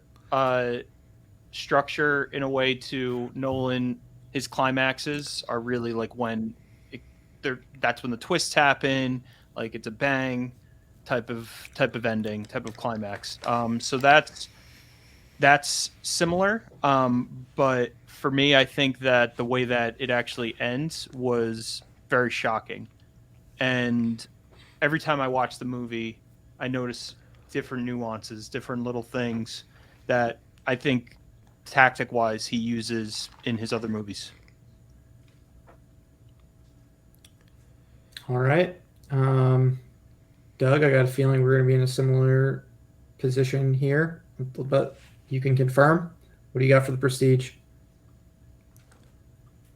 structure in a way to Nolan. His climaxes are really like when that's when the twists happen. Like it's a bang type of ending, type of climax. So that's similar. But for me, I think that the way that it actually ends was very shocking. And every time I watch the movie, I notice different nuances, different little things that I think tactic wise he uses in his other movies. All right. Doug, I got a feeling we're going to be in a similar position here, but you can confirm. What do you got for The Prestige?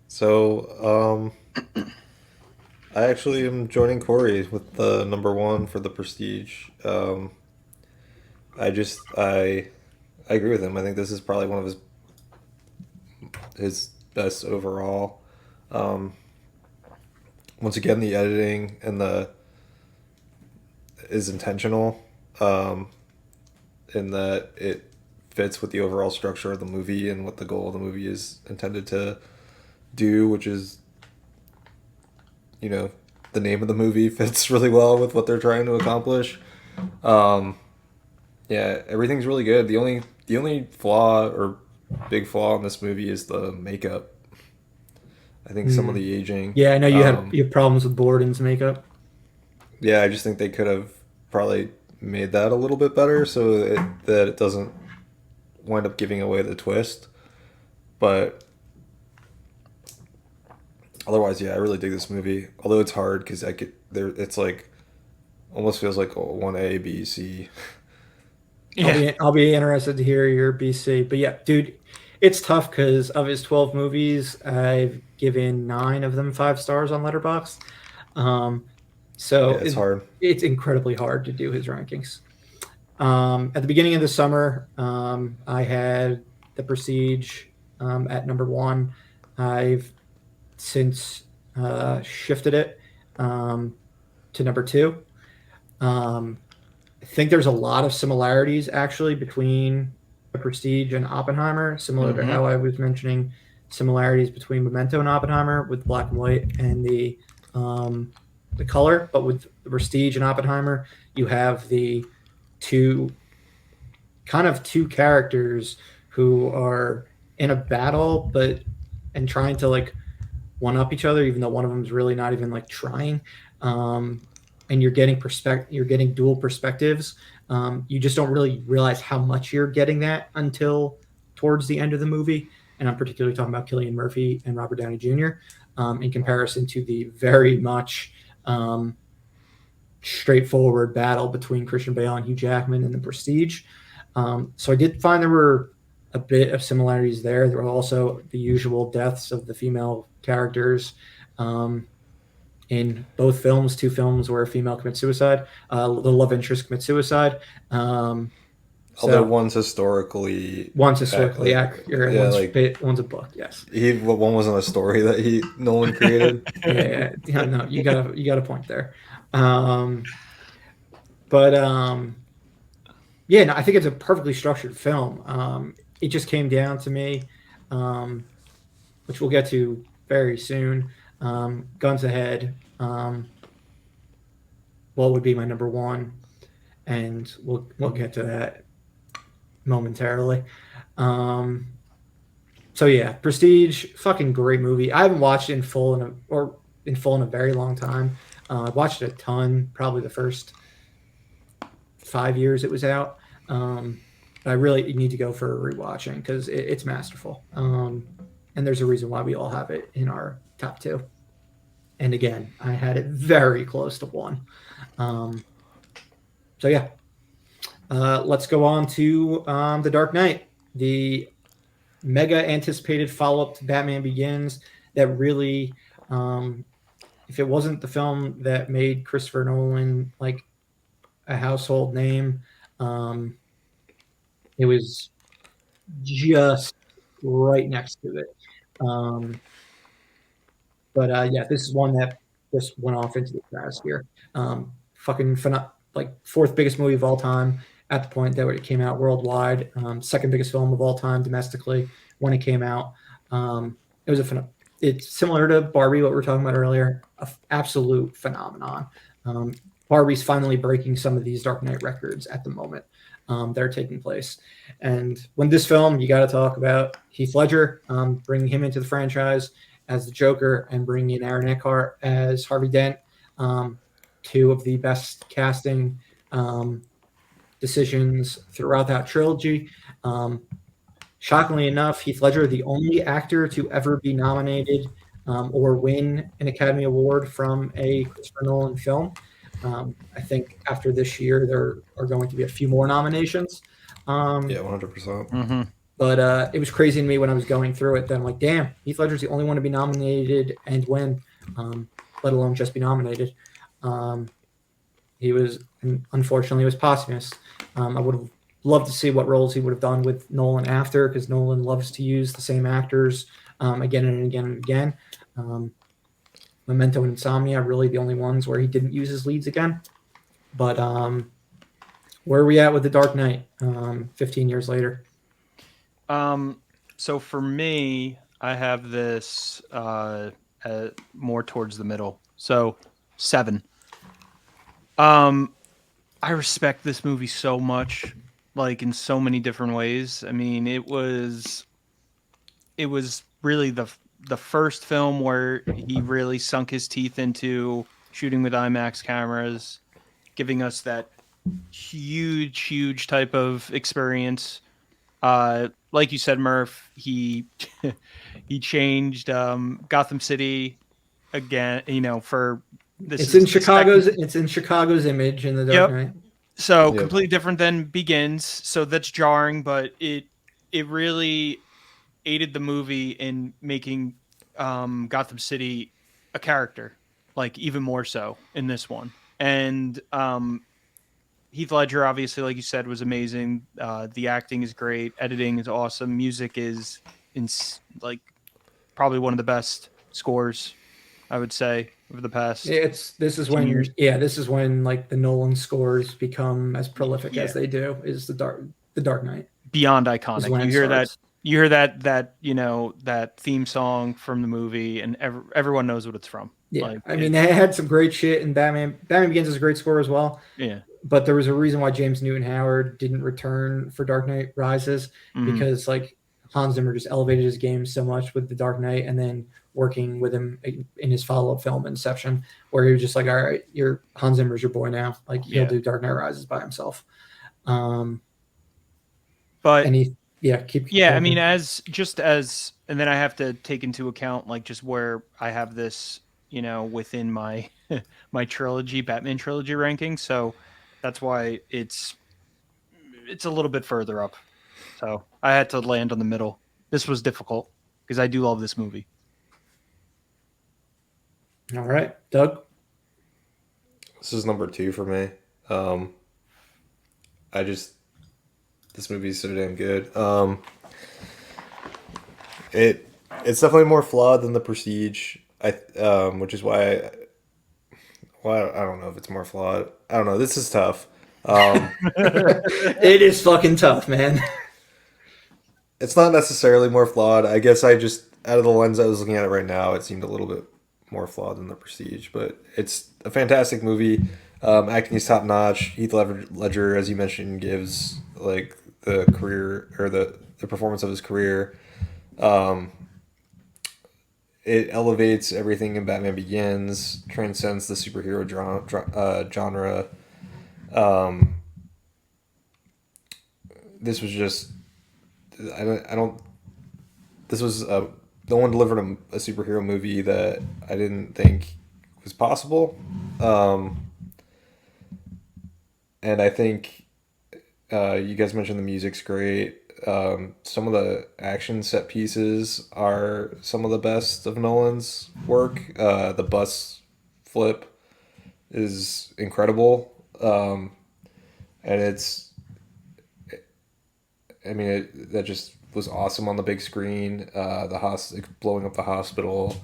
So, I actually am joining Corey with the number one for The Prestige. I agree with him. I think this is probably one of his best overall. Once again, the editing and the is intentional, in that it fits with the overall structure of the movie and what the goal of the movie is intended to do, which is, the name of the movie fits really well with what they're trying to accomplish. Yeah, everything's really good. The only flaw or big flaw in this movie is the makeup. I think some of the aging. Yeah, I know you have problems with Borden's makeup. Yeah, I just think they could have probably made that a little bit better so that it doesn't wind up giving away the twist. But otherwise, yeah, I really dig this movie. Although it's hard because it's like almost feels like 1A, B, C. Yeah. I'll be interested to hear your BC. But yeah, dude, it's tough because of his 12 movies, I've given 9 of them 5 stars on Letterboxd. Um, Yeah, so it's hard. it's incredibly hard to do his rankings. At the beginning of the summer, I had The Prestige at number one. I've since shifted it to number two. Um, I think there's a lot of similarities actually between The Prestige and Oppenheimer, similar to Mm-hmm. how I was mentioning similarities between Memento and Oppenheimer with black and white and the color. But with The Prestige and Oppenheimer, you have the two two characters who are in a battle, but and trying to like one up each other, even though one of them is really not even like trying. Um, and you're getting dual perspectives. You just don't really realize how much you're getting that until towards the end of the movie. And I'm particularly talking about Cillian Murphy and Robert Downey Jr. In comparison to the very much straightforward battle between Christian Bale and Hugh Jackman in The Prestige. So I did find there were a bit of similarities there. There were also the usual deaths of the female characters in both films. Two films where a female commits suicide. The love interest commits suicide. Um, Although so one's historically, one's historically like, accurate, yeah, like one's a book. Yes. one wasn't a story that Nolan created. Yeah. No, you got a point there. But Yeah, no, I think it's a perfectly structured film. It just came down to me, um, which we'll get to very soon. Guns ahead. What would be my number one? And we'll get to that momentarily. Um, so yeah, Prestige, fucking great movie. I haven't watched it in full in a very long time. I watched it a ton, probably the first 5 years it was out. I really need to go for a rewatching because it's masterful. And there's a reason why we all have it in our top two. And again, I had it very close to one. Um, so yeah, let's go on to The Dark Knight, the mega anticipated follow up to Batman Begins. That really, if it wasn't the film that made Christopher Nolan like a household name, um, it was just right next to it. Um, but yeah, this is one that just went off into the stratosphere. Like fourth biggest movie of all time at the point that it came out worldwide. Second biggest film of all time domestically when it came out. It was it's similar to Barbie, what we were talking about earlier. Absolute phenomenon. Barbie's finally breaking some of these Dark Knight records at the moment that are taking place. And when this film, you got to talk about Heath Ledger, bringing him into the franchise as the Joker and bringing in Aaron Eckhart as Harvey Dent. Two of the best casting decisions throughout that trilogy. Shockingly enough, Heath Ledger, the only actor to ever be nominated or win an Academy Award from a Christopher Nolan film. I think after this year, there are going to be a few more nominations. Yeah, 100%. Mm-hmm. But it was crazy to me when I was going through it that I'm like, damn, Heath Ledger's the only one to be nominated and win, let alone just be nominated. He was, unfortunately, it was posthumous. I would have loved to see what roles he would have done with Nolan after, because Nolan loves to use the same actors again and again and again. Memento and Insomnia are really the only ones where he didn't use his leads again. But where are we at with The Dark Knight 15 years later? So for me, I have this more towards the middle. So 7. I respect this movie so much, like in so many different ways. I mean, it was really the first film where he really sunk his teeth into shooting with IMAX cameras, giving us that huge type of experience. Like you said, Murph, he he changed Gotham City again. For this is the second. It's in Chicago's image in The Dark Yep. Knight. So Yep. completely different than Begins. So that's jarring, but it really aided the movie in making Gotham City a character. like even more so in this one. And Heath Ledger, obviously, like you said, was amazing. The acting is great, editing is awesome, music is like probably one of the best scores I would say over the past It's this is 10 years. when this is when like the Nolan scores become as prolific as Yeah, they do. Is the Dark Knight beyond is iconic. when You it hear that. starts. You hear that that theme song from the movie, and everyone knows what it's from. Yeah, Like I mean it's they had some great shit in Batman. Batman Begins is a great score as well, yeah. but there was a reason why James Newton Howard didn't return for Dark Knight Rises Hmm. because like Hans Zimmer just elevated his game so much with the Dark Knight, and then working with him in his follow up film Inception, where he was just like, all right, you're Hans Zimmer's your boy now. Like he'll Yeah, do Dark Knight Rises by himself. Um, but and he keep yeah, I mean, talking. and then I have to take into account like just where I have this, within my my trilogy, Batman trilogy ranking. So that's why it's a little bit further up. So I had to land on the middle. This was difficult because I do love this movie. All right, Doug. This is number 2 for me. Um, I just this movie is so damn good. It it's definitely more flawed than The Prestige. Which is why I don't know if it's more flawed. I don't know. This is tough. Um, It is fucking tough, man. it's not necessarily more flawed. I guess I just out of the lens I was looking at it right now, it seemed a little bit more flawed than The Prestige. But it's a fantastic movie. Acting is top notch. Heath Ledger, as you mentioned, gives like the career or the performance of his career. Um, it elevates everything in Batman Begins, transcends the superhero genre. Um, this was just I don't this was no one delivered a superhero movie that I didn't think was possible, um, and I think you guys mentioned the music's great. Some of the action set pieces are some of the best of Nolan's work. The bus flip is incredible, and that just was awesome on the big screen. Blowing up the hospital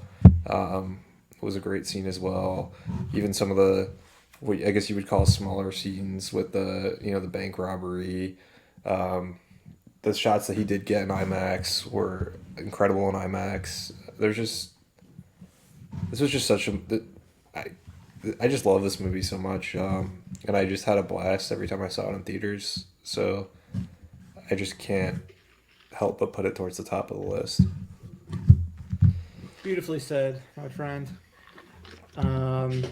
um, was a great scene as well. Even some of the, what I guess you would call smaller scenes with the bank robbery. Um, the shots that he did get in IMAX were incredible in IMAX. This was just I, I just love this movie so much, and I just had a blast every time I saw it in theaters. So I just can't help but put it towards the top of the list. Beautifully said, my friend. Um,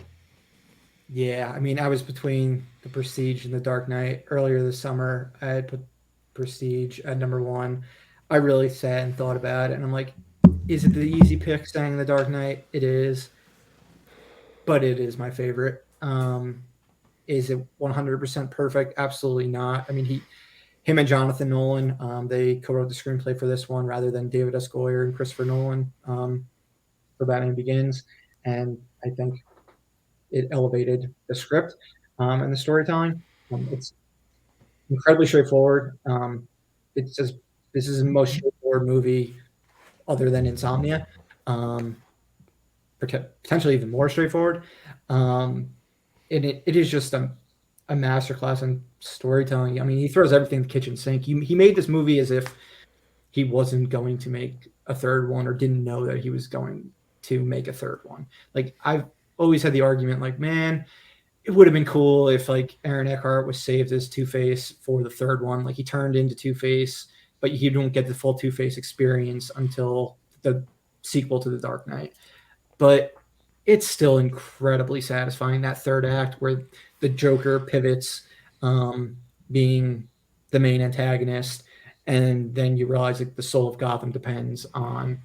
yeah, I mean, I was between the Prestige and the Dark Knight earlier this summer. I had put Prestige at number one. I really sat and thought about it, and I'm like, is it the easy pick saying the Dark Knight? It is, but it is my favorite. Is it 100% perfect? Absolutely not. I mean, him and Jonathan Nolan, they co-wrote the screenplay for this one rather than David S. Goyer and Christopher Nolan for Batman Begins, and I think it elevated the script and the storytelling. It's incredibly straightforward. It's just this is the most straightforward movie other than Insomnia. Um, Potentially even more straightforward. Um, and it is just a masterclass in storytelling. I mean, he throws everything in the kitchen sink. He made this movie as if he wasn't going to make a third one or didn't know that he was going to make a third one. Like I've always had the argument, like, man, it would have been cool if like Aaron Eckhart was saved as Two Face for the third one. Like he turned into Two Face, but you don't get the full Two Face experience until the sequel to The Dark Knight. But it's still incredibly satisfying that third act where the Joker pivots, um, being the main antagonist, and then you realize like the soul of Gotham depends on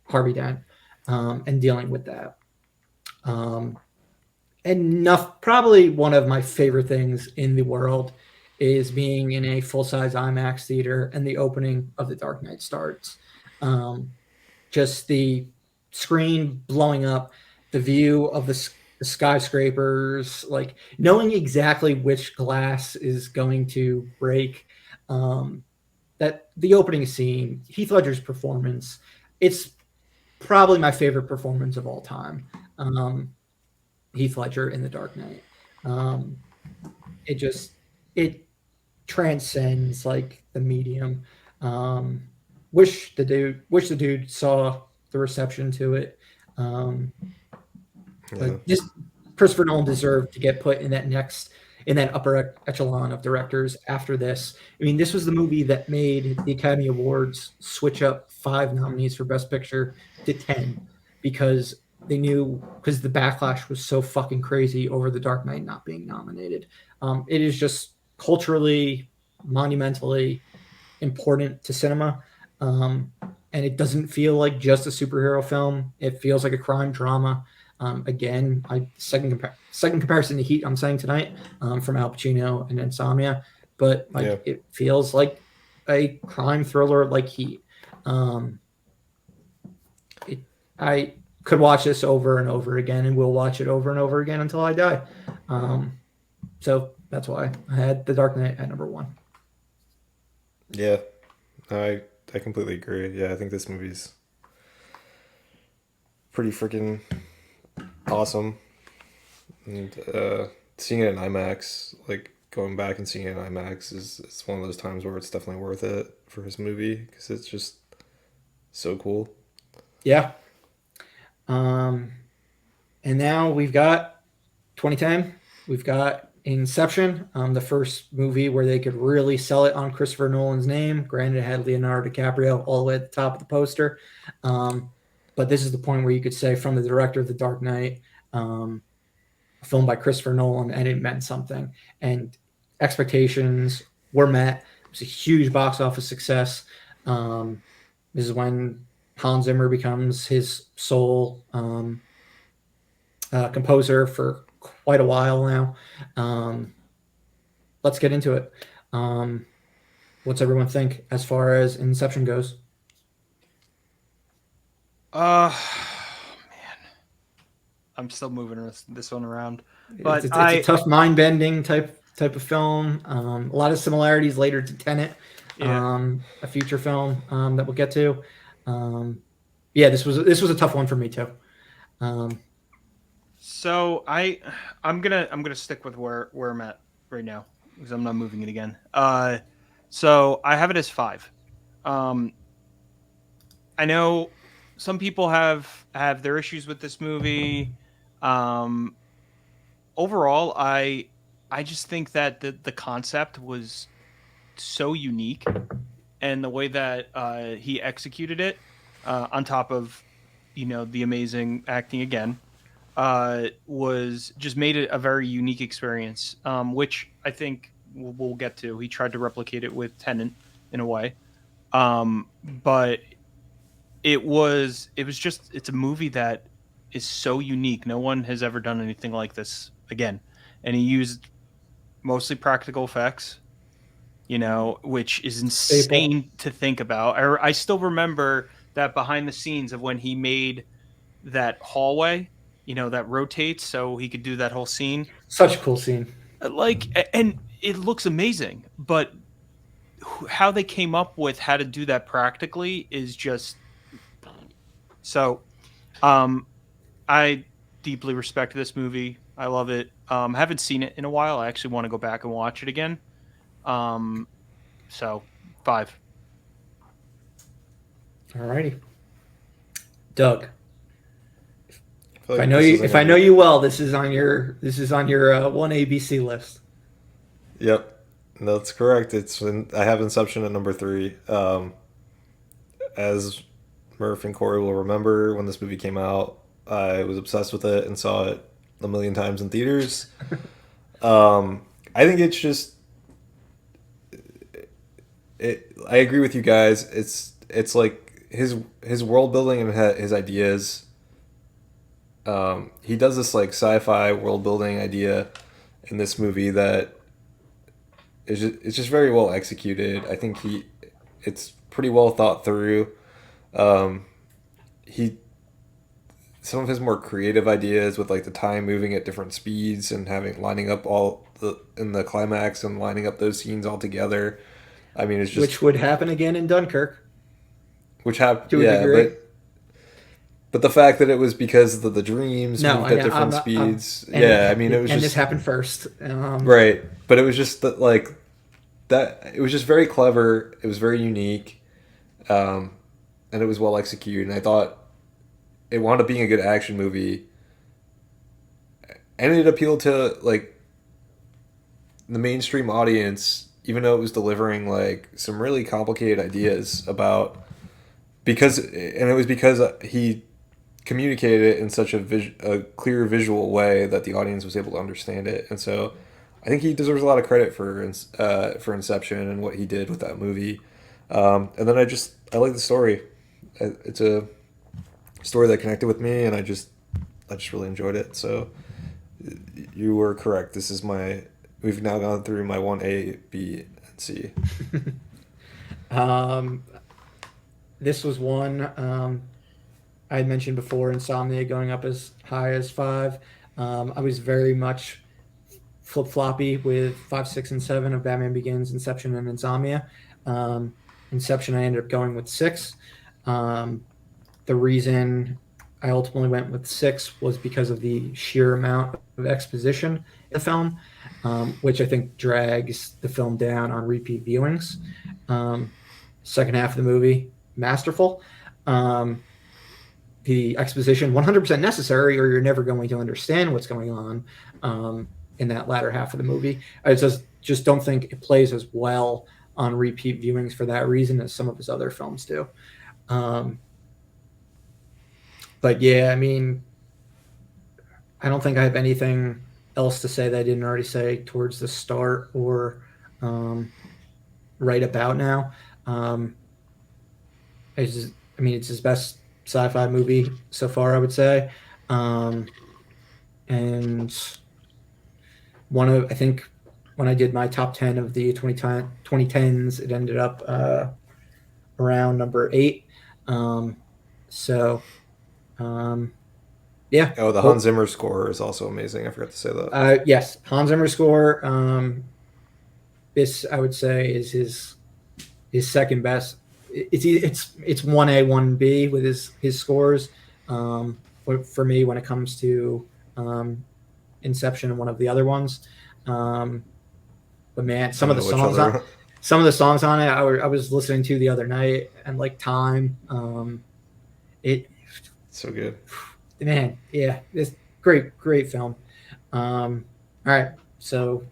Harvey Dent and dealing with that. Um, enough, probably one of my favorite things in the world is being in a full size IMAX theater and the opening of The Dark Knight starts. Um, just the screen blowing up, the view of the skyscrapers, like knowing exactly which glass is going to break. That the opening scene, Heath Ledger's performance, it's probably my favorite performance of all time. Heath Ledger in The Dark Knight. Um, it just it transcends like the medium. Um, wish the dude saw the reception to it. Um, Yeah. but just Christopher Nolan deserved to get put in that upper echelon of directors after this. I mean, this was the movie that made the Academy Awards switch up 5 nominees for Best Picture to 10 because they knew because the backlash was so fucking crazy over The Dark Knight not being nominated. It is just culturally, monumentally important to cinema. And it doesn't feel like just a superhero film. It feels like a crime drama. Again, second comparison to Heat I'm saying tonight from Al Pacino and Insomnia, but like Yeah. it feels like a crime thriller like Heat. Um, I could watch this over and over again, and will watch it over and over again until I die. So that's why I had The Dark Knight at number one. Yeah. I completely agree. Yeah, I think this movie's pretty freaking awesome. And seeing it in IMAX, like going back and seeing it in IMAX is it's one of those times where it's definitely worth it for his movie because it's just so cool. Yeah. Um, and now we've got 2010. We've got Inception, the first movie where they could really sell it on Christopher Nolan's name. Granted, it had Leonardo DiCaprio all the way at the top of the poster. But this is the point where you could say from the director of The Dark Knight, a film by Christopher Nolan, and it meant something. And expectations were met. It was a huge box office success. This is when Hans Zimmer becomes his sole composer for quite a while now. Um, let's get into it. What's everyone think as far as Inception goes? Man, I'm still moving this one around, but It's a tough mind bending type of film. A lot of similarities later to Tenet, yeah. a future film that we'll get to. Um, yeah, this was a tough one for me too. Um, So I'm gonna stick with where I'm at right now because I'm not moving it again. So I have it as 5. Um, I know some people have their issues with this movie. Um, Overall, I just think that the concept was so unique, and the way that he executed it, on top of the amazing acting again, was just made it a very unique experience, which I think we'll get to. He tried to replicate it with Tenant in a way, but it's a movie that is so unique. No one has ever done anything like this again, and he used mostly practical effects, which is staple, insane to think about. I still remember that behind the scenes of when he made that hallway, that rotates so he could do that whole scene. such a cool scene. And it looks amazing, but how they came up with how to do that practically is just so. Um, I deeply respect this movie. I love it. Haven't seen it in a while. I actually want to go back and watch it again. Um, so 5. Alrighty, Doug. I feel like this isn't If I gonna know be. you well, this is on your one ABC list. Yep, that's correct. I have Inception at number 3. As Murph and Corey will remember, when this movie came out, I was obsessed with it and saw it a million times in theaters. I think it's just it. I agree with you guys. It's like his world building and his ideas. He does this like sci-fi world building idea in this movie that it's just very well executed. I think it's pretty well thought through. Um, he some of his more creative ideas with like the time moving at different speeds and having lining up all the in the climax and lining up those scenes all together. I mean, it's just which would happen again in Dunkirk which happened, to a yeah, degree. but the fact that it was because the dreams No, moved I at know. I'm different not. speeds. Yeah, I mean, it was And this just happened first. right, but it was just that like that. It was just very clever. It was very unique, um, and it was well executed. And I thought it wound up being a good action movie, and it appealed to like the mainstream audience, even though it was delivering like some really complicated ideas about and it was because he communicated it in such a clear visual way that the audience was able to understand it, and so I think he deserves a lot of credit for Inception and what he did with that movie. And then I like the story. It's a story that connected with me, and I just really enjoyed it. So you were correct. This is my we've now gone through my 1A, B, and C. um, this was one I had mentioned before. Insomnia going up as high as 5. I was very much flip floppy with 5, 6, and 7 of Batman Begins, Inception, and Insomnia. Um, Inception, I ended up going with 6. Um, the reason I ultimately went with 6 was because of the sheer amount of exposition in the film, which I think drags the film down on repeat viewings. Second half of the movie, masterful. Um, the exposition 100% necessary, or you're never going to understand what's going on in that latter half of the movie. I just don't think it plays as well on repeat viewings for that reason as some of his other films do. Um, but yeah, I mean, I don't think I have anything else to say that I didn't already say towards the start or right about now. Um, I mean, it's his best sci-fi movie so far, I would say. Um, and I think when I did my top 10 of the 2010s, it ended up around number 8. Um, so, um, yeah. Oh, the Hans Zimmer score is also amazing. I forgot to say that. Yes, Hans Zimmer score. This I would say is his second best. It's 1A, 1B with his scores. For me, when it comes to Inception and one of the other ones. But man, I don't know which other. some of the songs on it, I was listening to the other night, and like Time. It So good. Man, yeah, it's great film. All right, so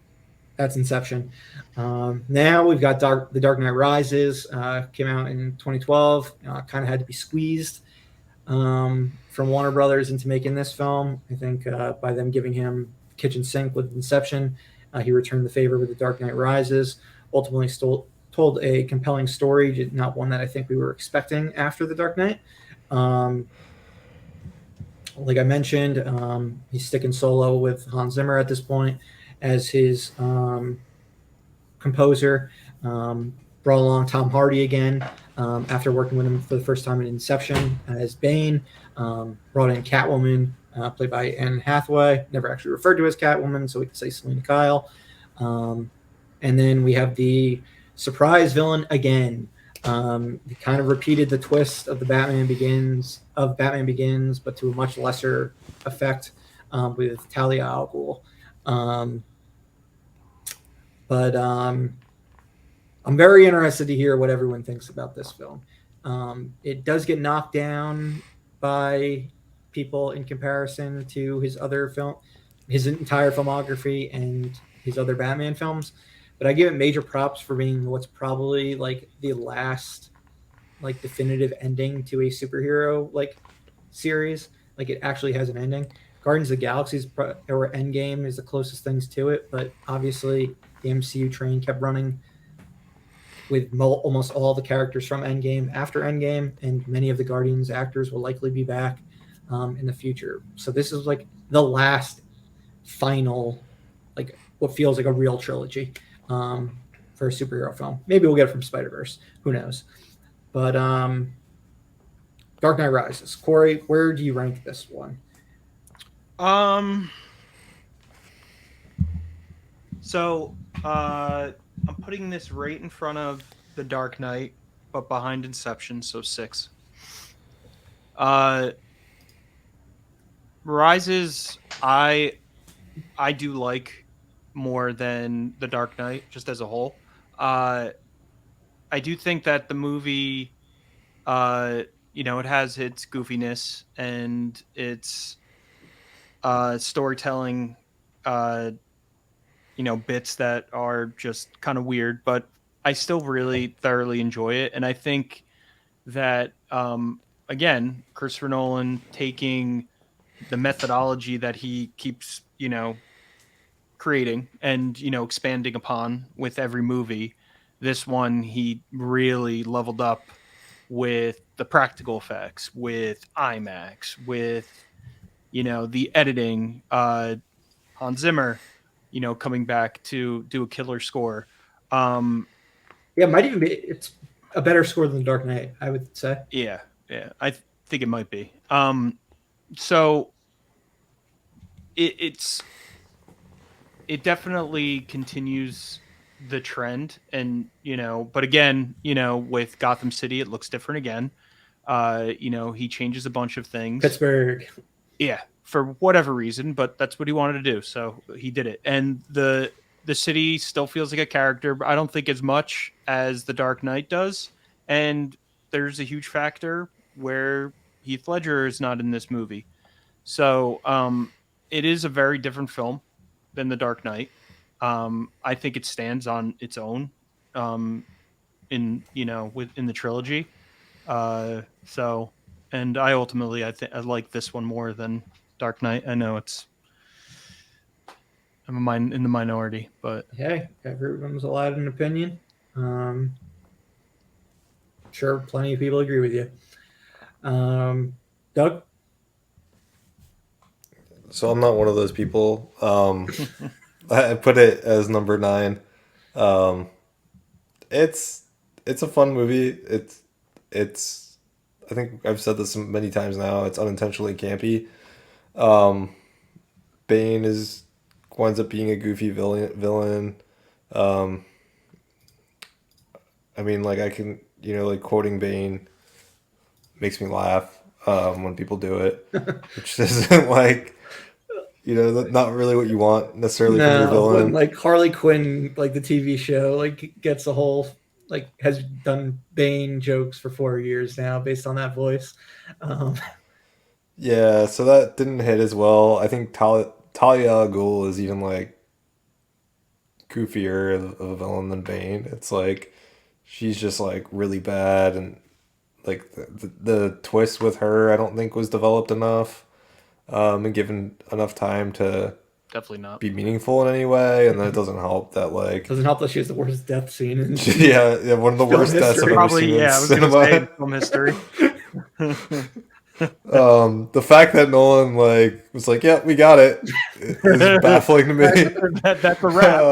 that's Inception. Now we've got The Dark Knight Rises. Came out in 2012. Kind of had to be squeezed from Warner Brothers into making this film. I think by them giving him kitchen sink with Inception, he returned the favor with The Dark Knight Rises. Ultimately, told a compelling story, not one that I think we were expecting after The Dark Knight. Like I mentioned, he's sticking solo with Hans Zimmer at this point as his composer. Brought along Tom Hardy again after working with him for the first time in Inception as Bane. Brought in Catwoman, played by Anne Hathaway, never actually referred to as Catwoman, so we can say Selena Kyle. And then we have the surprise villain again. He kind of repeated the twist of Batman Begins, but to a much lesser effect with Talia al Ghul. But I'm very interested to hear what everyone thinks about this film. It does get knocked down by people in comparison to his entire filmography and his other Batman films. But I give it major props for being what's probably like the last like definitive ending to a superhero like series. Like it actually has an ending. Guardians of the Galaxy's or Endgame is the closest things to it, but obviously the MCU train kept running with almost all the characters from Endgame after Endgame, and many of the Guardians actors will likely be back in the future. So this is like the last final, like what feels like a real trilogy for a superhero film. Maybe we'll get it from Spider-Verse. Who knows? But Dark Knight Rises. Corey, where do you rank this one? Um. So, I'm putting this right in front of The Dark Knight, but behind Inception, so 6. Uh, Rises, I do like more than The Dark Knight, just as a whole. Uh, I do think that the movie, uh, it has its goofiness and its storytelling, uh, bits that are just kind of weird, but I still really thoroughly enjoy it. And I think that, again, Christopher Nolan taking the methodology that he keeps, creating and, expanding upon with every movie. This one, he really leveled up with the practical effects, with IMAX, with, the editing, Hans Zimmer, coming back to do a killer score. Um, Yeah, it might even be. It's a better score than the Dark Knight, I would say. yeah, yeah, think it might be. So it's it definitely continues the trend, and but again, with Gotham City, it looks different again. He changes a bunch of things. Pittsburgh. Yeah, for whatever reason, but that's what he wanted to do, so he did it. And the city still feels like a character, but I don't think as much as the Dark Knight does. And there's a huge factor where Heath Ledger is not in this movie. So it is a very different film than the Dark Knight. I think it stands on its own in within the trilogy. So, and I ultimately I think I like this one more than Dark Knight. I know I'm in the minority, but Hey, everyone's allowed an opinion. Um, sure, plenty of people agree with you. Doug? So I'm not one of those people. I put it as number 9. Um, it's it's a fun movie. It's I think I've said this many times now. It's unintentionally campy. Um, Bane is winds up being a goofy villain. Um, I mean, like I can like quoting Bane makes me laugh when people do it, which isn't like not really what you want necessarily from your No, when villain. like Harley Quinn, like the TV show, like gets a whole has done Bane jokes for 4 years now based on that voice. Um, Yeah, so that didn't hit as well. I think Talia al Ghul is even like goofier of a villain than Bane. It's like she's just like really bad, and like the twist with her I don't think was developed enough, and given enough time to definitely not. be meaningful in any way. And then it doesn't help that like doesn't help that she has the worst death scene in yeah, one of the film worst deaths I've history. ever Probably, seen in yeah. I was gonna say cinema. film history. The fact that Nolan like was like, "Yeah, we got it," is baffling to me. That's a wrap.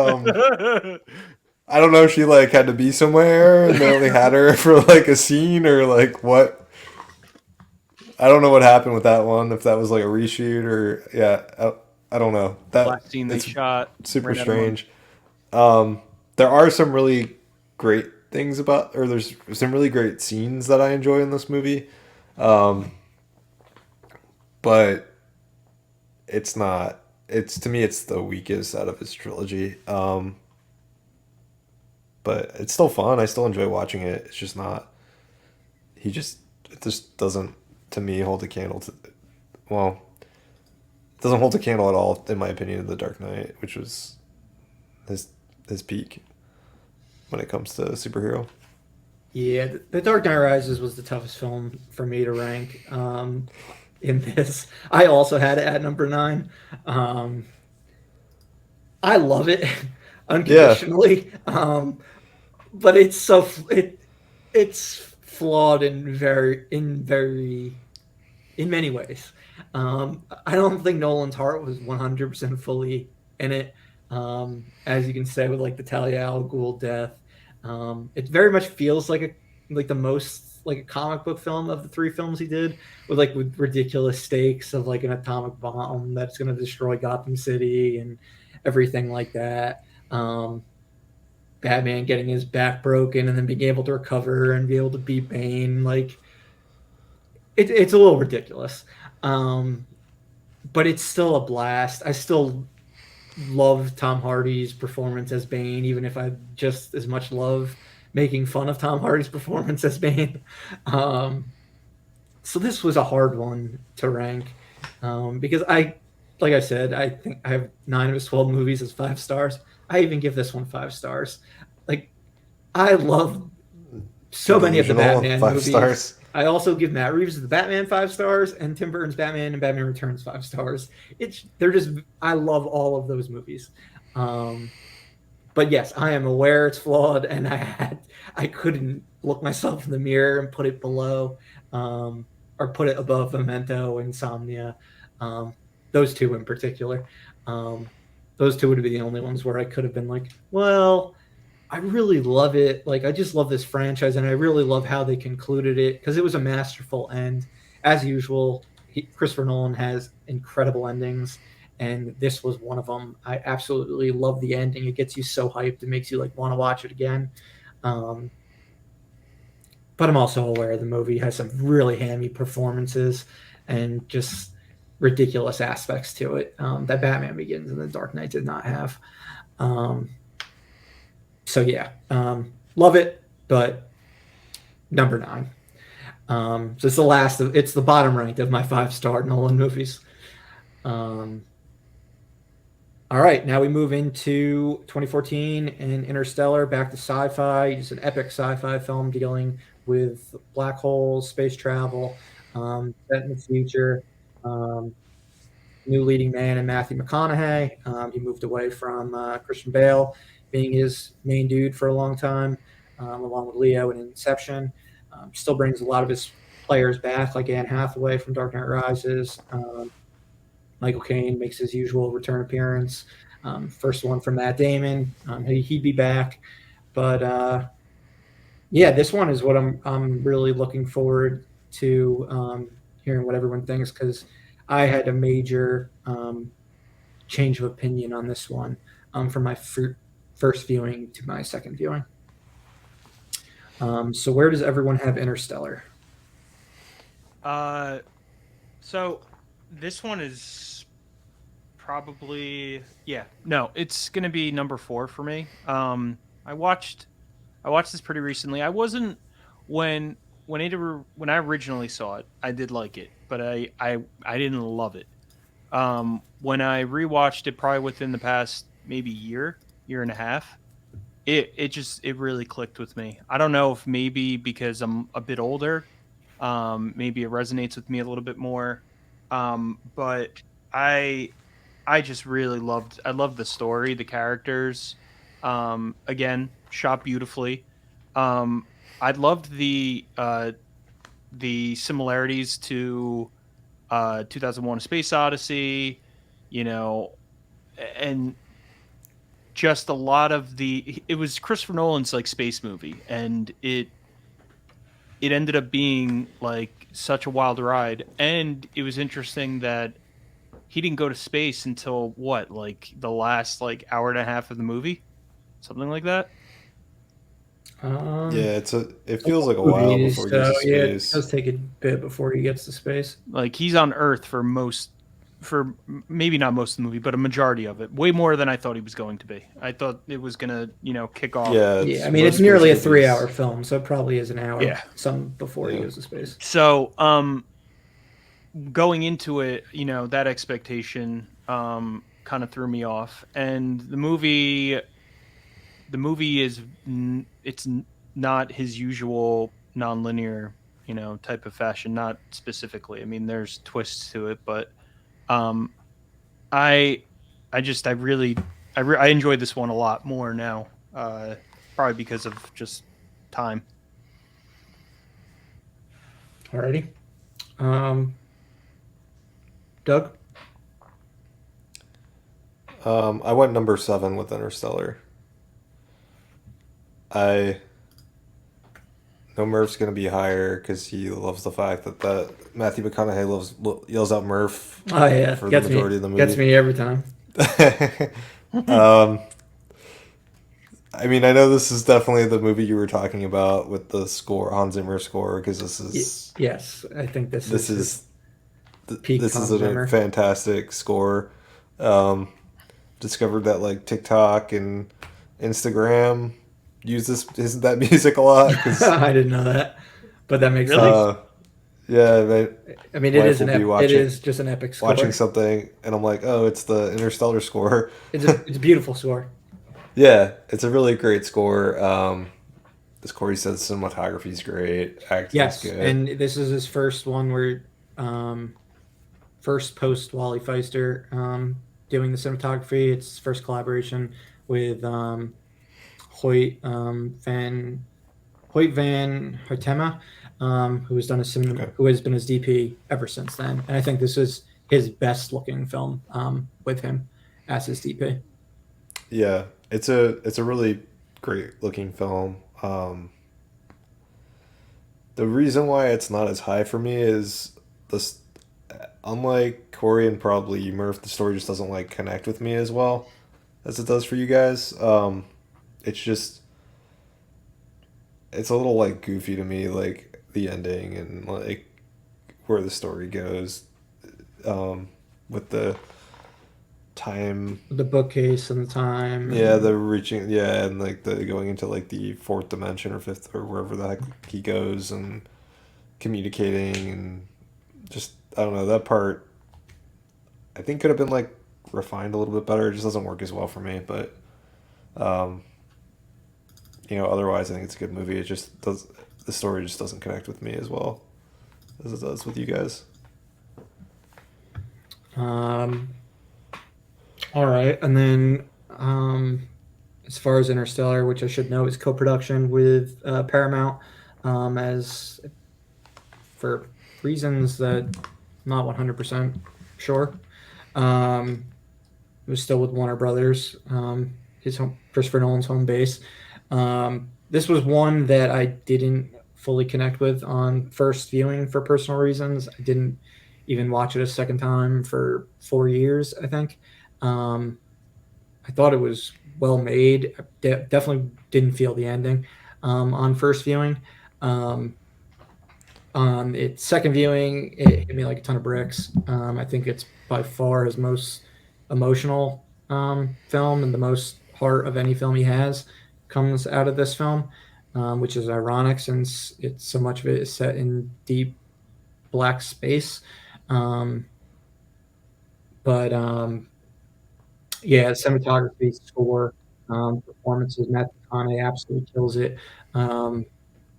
I don't know if she like had to be somewhere and they only had her for like a scene or like what. I don't know what happened with that one. If that was like a reshoot or yeah, I don't know. That Last scene they it's shot super ran out of money. strange. There are some really great things about, or there's some really great scenes that I enjoy in this movie, but it's not. It's to me, it's the weakest out of his trilogy. But it's still fun. I still enjoy watching it. It's just not. It just doesn't to me hold a candle to. Well, it doesn't hold a candle at all, in my opinion, to The Dark Knight, which was his his peak when it comes to superhero. Yeah, The Dark Knight Rises was the toughest film for me to rank. In this, I also had it at number 9. Um, I love it Yeah, unconditionally, but it's flawed in many ways. I don't think Nolan's heart was 100% fully in it. As you can say with like the Talia al Ghul death, it very much feels like the most like a comic book film of the 3 films he did, with ridiculous stakes of like an atomic bomb that's going to destroy Gotham City and everything like that. Batman getting his back broken and then being able to recover and be able to beat Bane. Like it's a little ridiculous, um, but it's still a blast. I still love Tom Hardy's performance as Bane, even if I just as much love making fun of Tom Hardy's performance as Bane. Um, so this was a hard one to rank, because like I said, I think I have 9 of his 12 movies as 5 stars. I even give this one 5 stars. Like I love so many of the Delusional, Batman 5 movies. stars. I also give Matt Reeves' The Batman 5 stars and Tim Burton's Batman and Batman Returns 5 stars. They're just I love all of those movies. Um, but yes, I am aware it's flawed, and I couldn't look myself in the mirror and put it below, or put it above Memento, Insomnia, um, those 2 in particular. Um, those 2 would be the only ones where I could have been like, well, I really love it. Like I just love this franchise, and I really love how they concluded it because it was a masterful end. As usual, Christopher Nolan has incredible endings, and this was one of them. I absolutely love the ending. It gets you so hyped. It makes you like want to watch it again. Um, but I'm also aware the movie has some really hammy performances and just ridiculous aspects to it, that Batman Begins and The Dark Knight did not have. Um, so yeah, love it, but number 9. So it's the bottom ranked of my 5-star Nolan movies. All right, now we move into 2014 and Interstellar, back to sci-fi. It's an epic sci-fi film dealing with black holes, space travel, set in the future. Um, New leading man in Matthew McConaughey. He moved away from Christian Bale being his main dude for a long time, along with Leo in Inception. Still brings a lot of his players back, like Anne Hathaway from Dark Knight Rises. Michael Caine makes his usual return appearance. First one from Matt Damon. He'd be back, but yeah, this one is what I'm really looking forward to, hearing what everyone thinks, because I had a major change of opinion on this one, from my first viewing to my second viewing. So where does everyone have Interstellar? So this one is probably no, it's gonna be number 4 for me. I watched this pretty recently. I wasn't when I originally saw it, I did like it, but I didn't love it. When I rewatched it, probably within the past maybe year and a half, it really clicked with me. I don't know if maybe because I'm a bit older, maybe it resonates with me a little bit more. But I I just really loved the story, the characters. Again, shot beautifully. Um, I loved the similarities to 2001: A Space Odyssey, you know, and just a lot of it was Christopher Nolan's like space movie, and it ended up being like such a wild ride. And it was interesting that he didn't go to space until what, like the last like hour and a half of the movie, something like that. Um, Yeah, it feels like a while before he gets so to yeah, it space. does take a bit before he gets to space. Like he's on Earth for maybe not most of the movie, but a majority of it. Way more than I thought he was going to be. I thought it was gonna, kick off. Yeah, Yeah, I mean it's most nearly a space 3-hour movies. film, so it probably is an hour. Yeah. Some before he Yeah. goes to space. So, going into it, that expectation kind of threw me off, and the movie it's not his usual nonlinear, type of fashion. Not specifically. I mean, there's twists to it, but um, I I enjoyed this one a lot more now. Probably because of just time. Alrighty. Um, Doug? I went number 7 with Interstellar. I no Murph's gonna be higher because he loves the fact that Matthew McConaughey yells out Murph Oh yeah, for the majority of the gets movie. me every time. um, I mean, I know this is definitely the movie you were talking about with the score, Hans Zimmer score, because Yes, I think this this is his is peak this is Hans a Zimmer. fantastic score. Um, Discovered that like TikTok and Instagram use that music a lot because I didn't know that, but that makes Really? sense. yeah, my I mean, wife will be it is just an epic watching score. something, and I'm like, oh, it's the Interstellar score. It's a beautiful score. Yeah, it's a really great score. The score, he says, cinematography's great, acting's Yes, good. and this is his first one where, first post Wally Feister, doing the cinematography. It's his first collaboration with Hoyt van Hoyt van Hoytema, Okay. who has been his DP ever since then. And I think this is his best looking film, with him as his DP. Yeah, it's a really great looking film. The reason why it's not as high for me is this. Unlike Corey and probably Murph, the story just doesn't like connect with me as well as it does for you guys. It's just it's a little like goofy to me, like the ending and like where the story goes, um, with the time. The bookcase and the time, Yeah, and the reaching, yeah, and like the going into like the fourth dimension or fifth or wherever the heck he goes and communicating and just I don't know that part. I think could have been like refined a little bit better. It just doesn't work as well for me, but um, otherwise I think it's a good movie. It just does the story just doesn't connect with me as well as it does with you guys. um, all right, and then as far as Interstellar, which I should know is co-production with Paramount, as for reasons that I'm not 100% sure. Um, it was still with Warner Brothers, his home, Christopher Nolan's home base. This was one that I didn't fully connect with on first viewing for personal reasons. I didn't even watch it a second time for 4 years, I think. Um, I thought it was well made. Definitely didn't feel the ending on first viewing. Um, on its second viewing, it hit me like a ton of bricks. I think it's by far his most emotional film, and the most heart of any film he has comes out of this film, which is ironic since it's so much of it is set in deep black space. Um, but Yeah, cinematography, score, performances. Matthew McConaughey absolutely kills it. Um,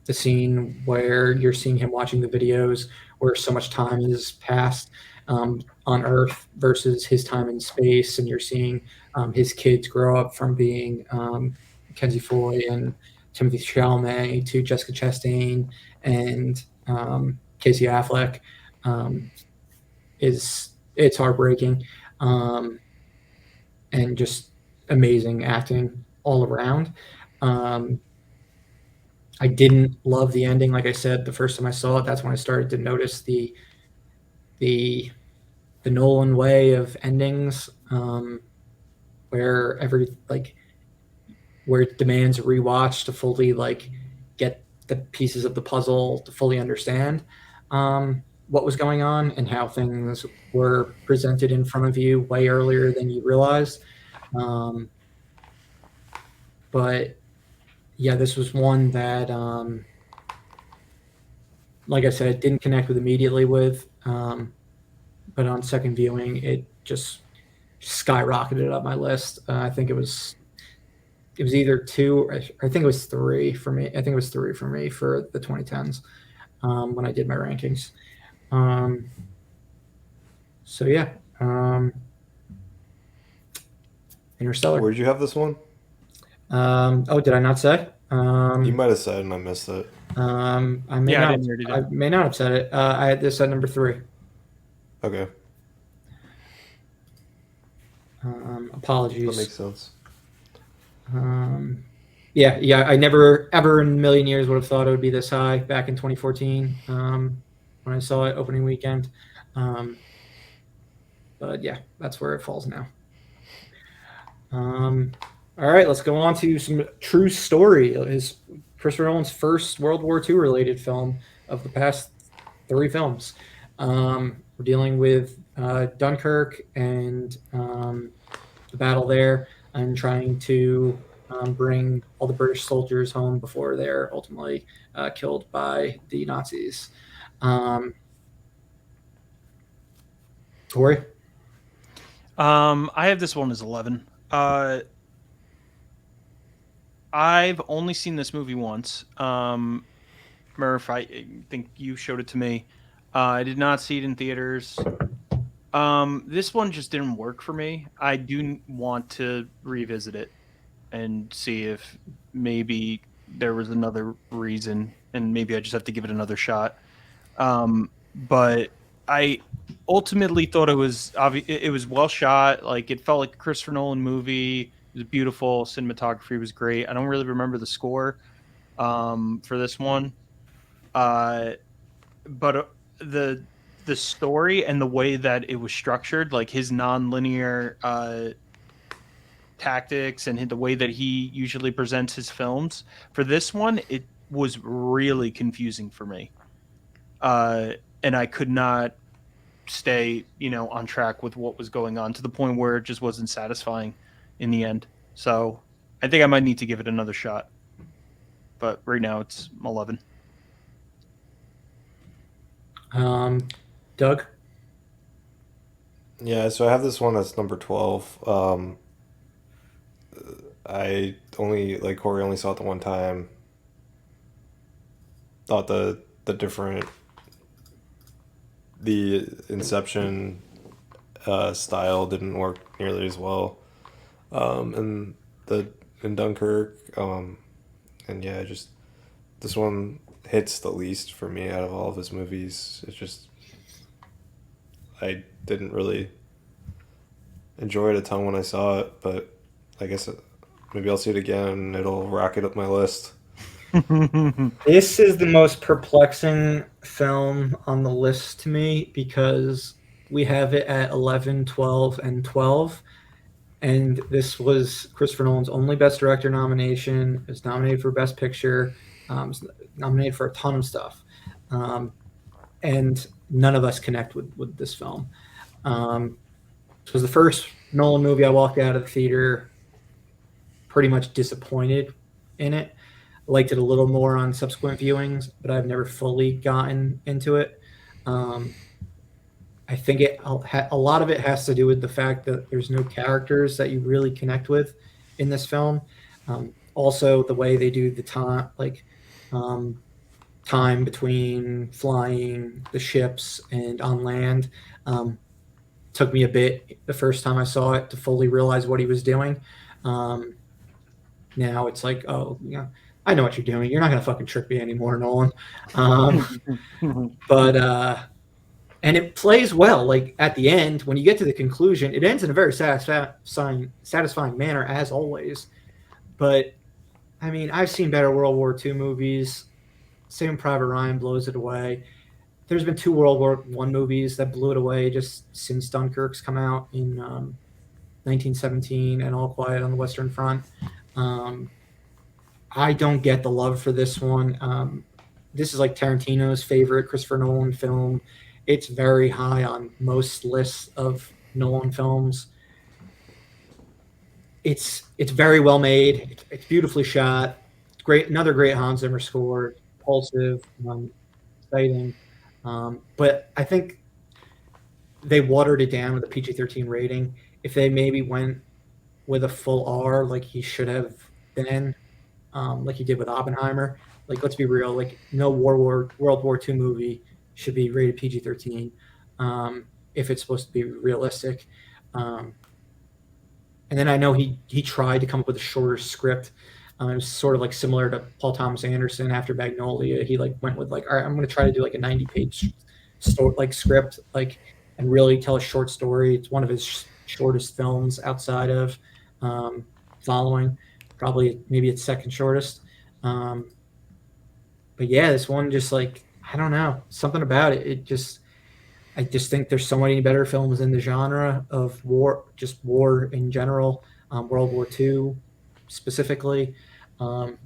the scene where you're seeing him watching the videos, where so much time has passed on Earth versus his time in space, and you're seeing his kids grow up from being Mackenzie Foy and Timothy Chalamet to Jessica Chastain and Casey Affleck, um, is it's heartbreaking. Um, and just amazing acting all around. Um, I didn't love the ending, like I said, the first time I saw it. That's when I started to notice the the Nolan way of endings, where where it demands a rewatch to fully get the pieces of the puzzle to fully understand what was going on and how things were presented in front of you way earlier than you realized. Um, but yeah, this was one that, like I said, didn't connect with immediately with, but on second viewing, it just skyrocketed up my list. I think it was either two, or I think it was three for me. I think it was three for me for the 2010s, when I did my rankings. Um, so yeah, Interstellar. Where'd you have this one? Oh, did I not say? You might have said and I missed it. I may Yeah, I not. didn't hear it I either. may not have said it. I had this at number three. Okay, that Apologies. makes sense. Um, Yeah. I never, ever in a million years would have thought it would be this high back in 2014 when I saw it opening weekend. But yeah, that's where it falls now. All right, let's go on to some true story. Is Christopher Nolan's first World War II related film of the past 3 films. We're dealing with Dunkirk and the battle there, and trying to bring all the British soldiers home before they're ultimately killed by the Nazis. Corey? I have this one as 11. I've only seen this movie once. Murph, I think you showed it to me. I did not see it in theaters. This one just didn't work for me. I do want to revisit it and see if maybe there was another reason, and maybe I just have to give it another shot. But I ultimately thought it was it was well shot. Like, it felt like a Christopher Nolan movie. It was beautiful. Cinematography was great. I don't really remember the score for this one, uh, but the story and the way that it was structured, like his non-linear tactics and the way that he usually presents his films, for this one, it was really confusing for me. And I could not stay, on track with what was going on, to the point where it just wasn't satisfying in the end. So I think I might need to give it another shot. But right now it's 11. Doug? Yeah, so I have this one that's number 12. I only, like Corey, only saw it the one time. Thought the different the Inception style didn't work nearly as well. And the in Dunkirk, and yeah, just this one hits the least for me out of all of his movies. It's just I didn't really enjoy it a ton when I saw it, but I guess maybe I'll see it again and it'll rocket up my list. This is the most perplexing film on the list to me because we have it at 11, 12, and 12. And this was Christopher Nolan's only Best Director nomination. It was nominated for Best Picture. It was nominated for a ton of stuff. And none of us connect with this film. It was the first Nolan movie I walked out of the theater pretty much disappointed in it. Liked it a little more on subsequent viewings, but I've never fully gotten into it. I think a lot of it has to do with the fact that there's no characters that you really connect with in this film. Also, the way they do the time, time between flying the ships and on land, took me a bit the first time I saw it to fully realize what he was doing. Now it's like, oh, yeah, I know what you're doing. You're not gonna fucking trick me anymore, Nolan. But and it plays well. Like, at the end, when you get to the conclusion, it ends in a very satisfying manner, as always. But I mean, I've seen better World War II movies. Saving Private Ryan blows it away. There's been 2 World War I movies that blew it away just since Dunkirk's come out in 1917 and All Quiet on the Western Front. I don't get the love for this one. This is like Tarantino's favorite Christopher Nolan film. It's very high on most lists of Nolan films. It's very well made. It's beautifully shot. Great, another great Hans Zimmer score. Impulsive, exciting. But I think they watered it down with a PG-13 rating. If they maybe went with a full R, like he should have been, like he did with Oppenheimer. Like, let's be real. Like, no World War II movie should be rated PG-13 if it's supposed to be realistic. And then I know he tried to come up with a shorter script. It was sort of like similar to Paul Thomas Anderson after Magnolia. He like went with like, all right, I'm going to try to do like a 90-page script, like, and really tell a short story. It's one of his shortest films outside of Following. probably maybe its second shortest. But yeah, this one just like I don't know something about it. I just think there's so many better films in the genre of war, just war in general, World War II specifically, um,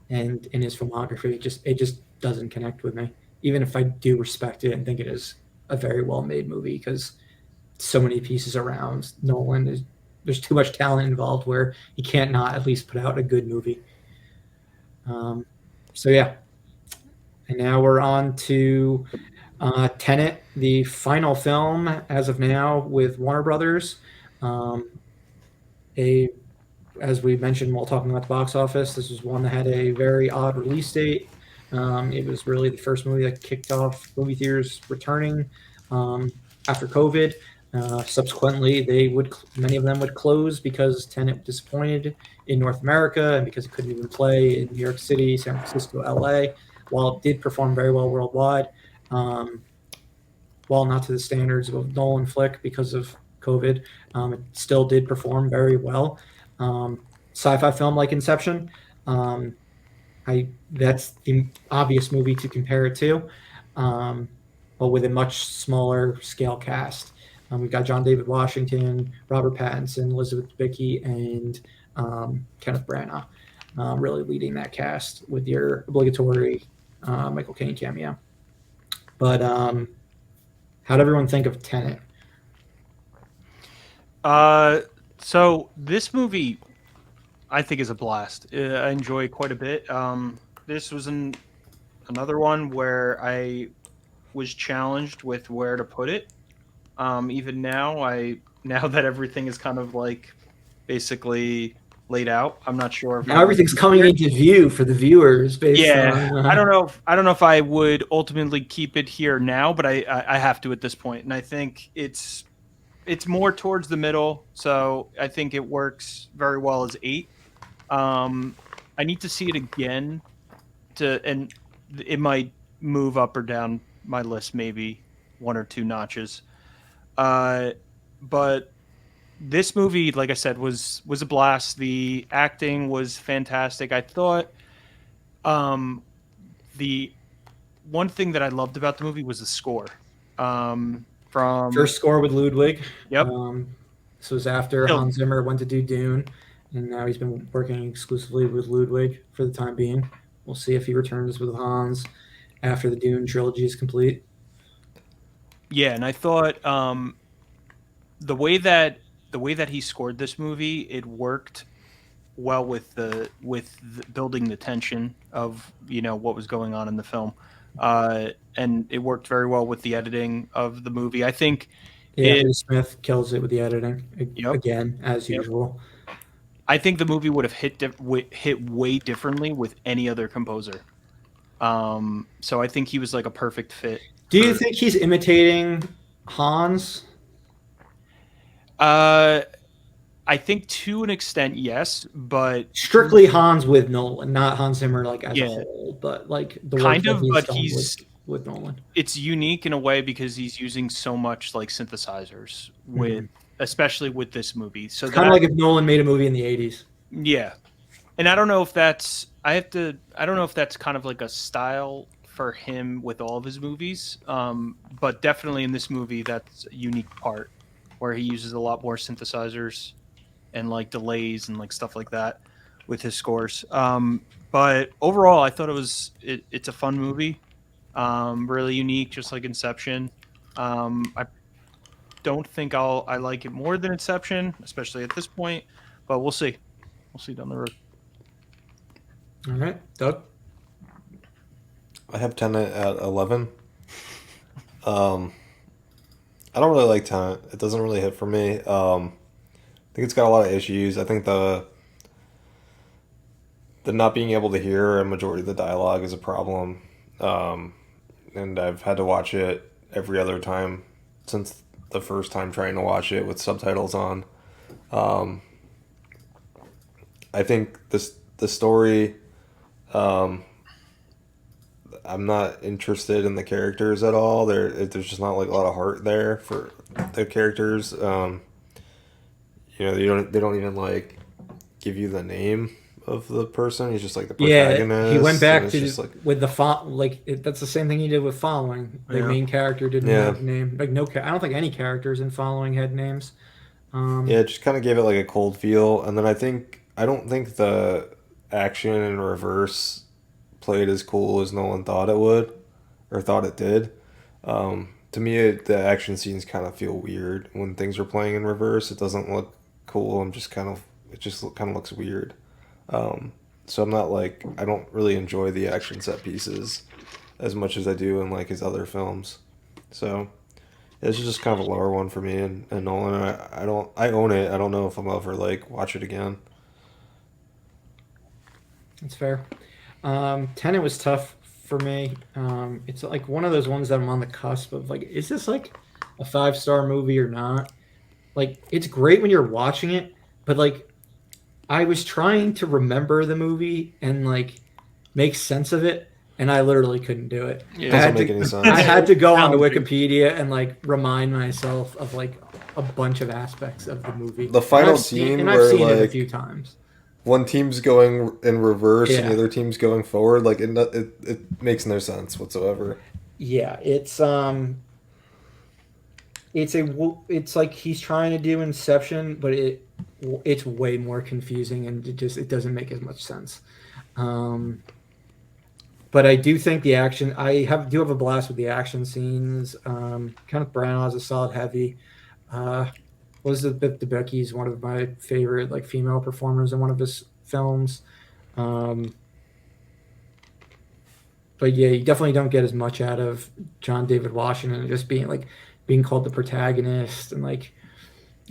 and in his filmography, it just doesn't connect with me. Even if I do respect it and think it is a very well made movie, because so many pieces around Nolan is there's too much talent involved where he can't not at least put out a good movie. Um, so yeah, and now we're on to Tenet, the final film as of now with Warner Brothers. Um, a as we mentioned while talking about the box office, this was one that had a very odd release date. It was really the first movie that kicked off movie theaters returning um, after COVID. Subsequently, many of them would close because Tenet disappointed in North America and because it couldn't even play in New York City, San Francisco, LA. While it did perform very well worldwide, um, while not to the standards of a Nolan flick because of COVID, it still did perform very well. Sci-fi film like Inception, um, that's the obvious movie to compare it to, um, but with a much smaller scale cast. We've got John David Washington, Robert Pattinson, Elizabeth Debicki, and Kenneth Branagh really leading that cast with your obligatory Michael Caine cameo. But how'd everyone think of Tenet? So this movie, I think, is a blast. I enjoy it quite a bit. This was another one where I was challenged with where to put it. Even now, now that everything is kind of like basically laid out, I'm not sure if I Now want everything's to coming into view for the viewers based Yeah, on. I don't know. I don't know if I would ultimately keep it here now, but I have to at this point, and I think it's more towards the middle, so I think it works very well as 8. I need to see it again and it might move up or down my list, maybe 1 or 2 notches. Uh, but this movie, like I said, was a blast. The acting was fantastic. I thought um, the one thing that I loved about the movie was the score. From First score with Ludwig. Yep. This was after Still, Hans Zimmer went to do Dune, and now he's been working exclusively with Ludwig for the time being. We'll see if he returns with Hans after the Dune trilogy is complete. yeah, and I thought the way that he scored this movie, it worked well with the building the tension of what was going on in the film, and it worked very well with the editing of the movie. I think Yeah, it. Lee Smith kills it with the editing Yep. again as Yep. usual. I think the movie would have hit way differently with any other composer. So I think he was like a perfect fit. Do you think he's imitating Hans? I think to an extent, yes, but Strictly Hans with Nolan, not Hans Zimmer like as a yeah, whole, but like the work kind that of. he's But done he's with Nolan. it's unique in a way because he's using so much like synthesizers with, especially with this movie. So It's kind of like if Nolan made a movie in the 80s. yeah, and I don't know if that's I don't know if that's kind of like a style for him with all of his movies, but definitely in this movie that's a unique part where he uses a lot more synthesizers and like delays and like stuff like that with his scores. But overall, I thought it's a fun movie, really unique, just like Inception. I don't think I like it more than Inception, especially at this point, but we'll see. We'll see down the road. All right, Doug. I have Tenet at 11. I don't really like Tenet. It doesn't really hit for me. I think it's got a lot of issues. I think the not being able to hear a majority of the dialogue is a problem. And I've had to watch it every other time since the first time trying to watch it with subtitles on. I think the story. I'm not interested in the characters at all. There's just not like a lot of heart there for the characters. They don't even like give you the name of the person. He's just like the Yeah, protagonist. he went and back it's to just like with the font. Like that's the same thing he did with Following. The Yeah. main character didn't Yeah. have a name. Like I don't think any characters in Following had names. yeah, it just kind of gave it like a cold feel. And then I don't think the action in reverse played as cool as Nolan thought it would, or thought it did. To me, the action scenes kind of feel weird when things are playing in reverse. It doesn't look cool. It just kind of looks weird. So I'm not like, I don't really enjoy the action set pieces as much as I do in like his other films. So this is just kind of a lower one for me. And Nolan, I own it. I don't know if I'm ever like watch it again. That's fair. Tenet was tough for me. It's like one of those ones that I'm on the cusp of like, is this like a 5-star movie or not? Like, it's great when you're watching it, but like, I was trying to remember the movie and like make sense of it, and I literally couldn't do it. Yeah. I Doesn't had make to, any sense. I had to go onto Challenging. Wikipedia and like remind myself of like a bunch of aspects of the movie. The final And I've seen- scene and I've where, seen it a like, few times. One team's going in reverse and Yeah. the other team's going forward. Like it makes no sense whatsoever. Yeah, it's like he's trying to do Inception, but it's way more confusing and it doesn't make as much sense. But I do think the action do have a blast with the action scenes. Kenneth Branagh is a solid heavy. Elizabeth Debicki is one of my favorite like female performers in one of his films. But yeah, you definitely don't get as much out of John David Washington just being called the protagonist, and like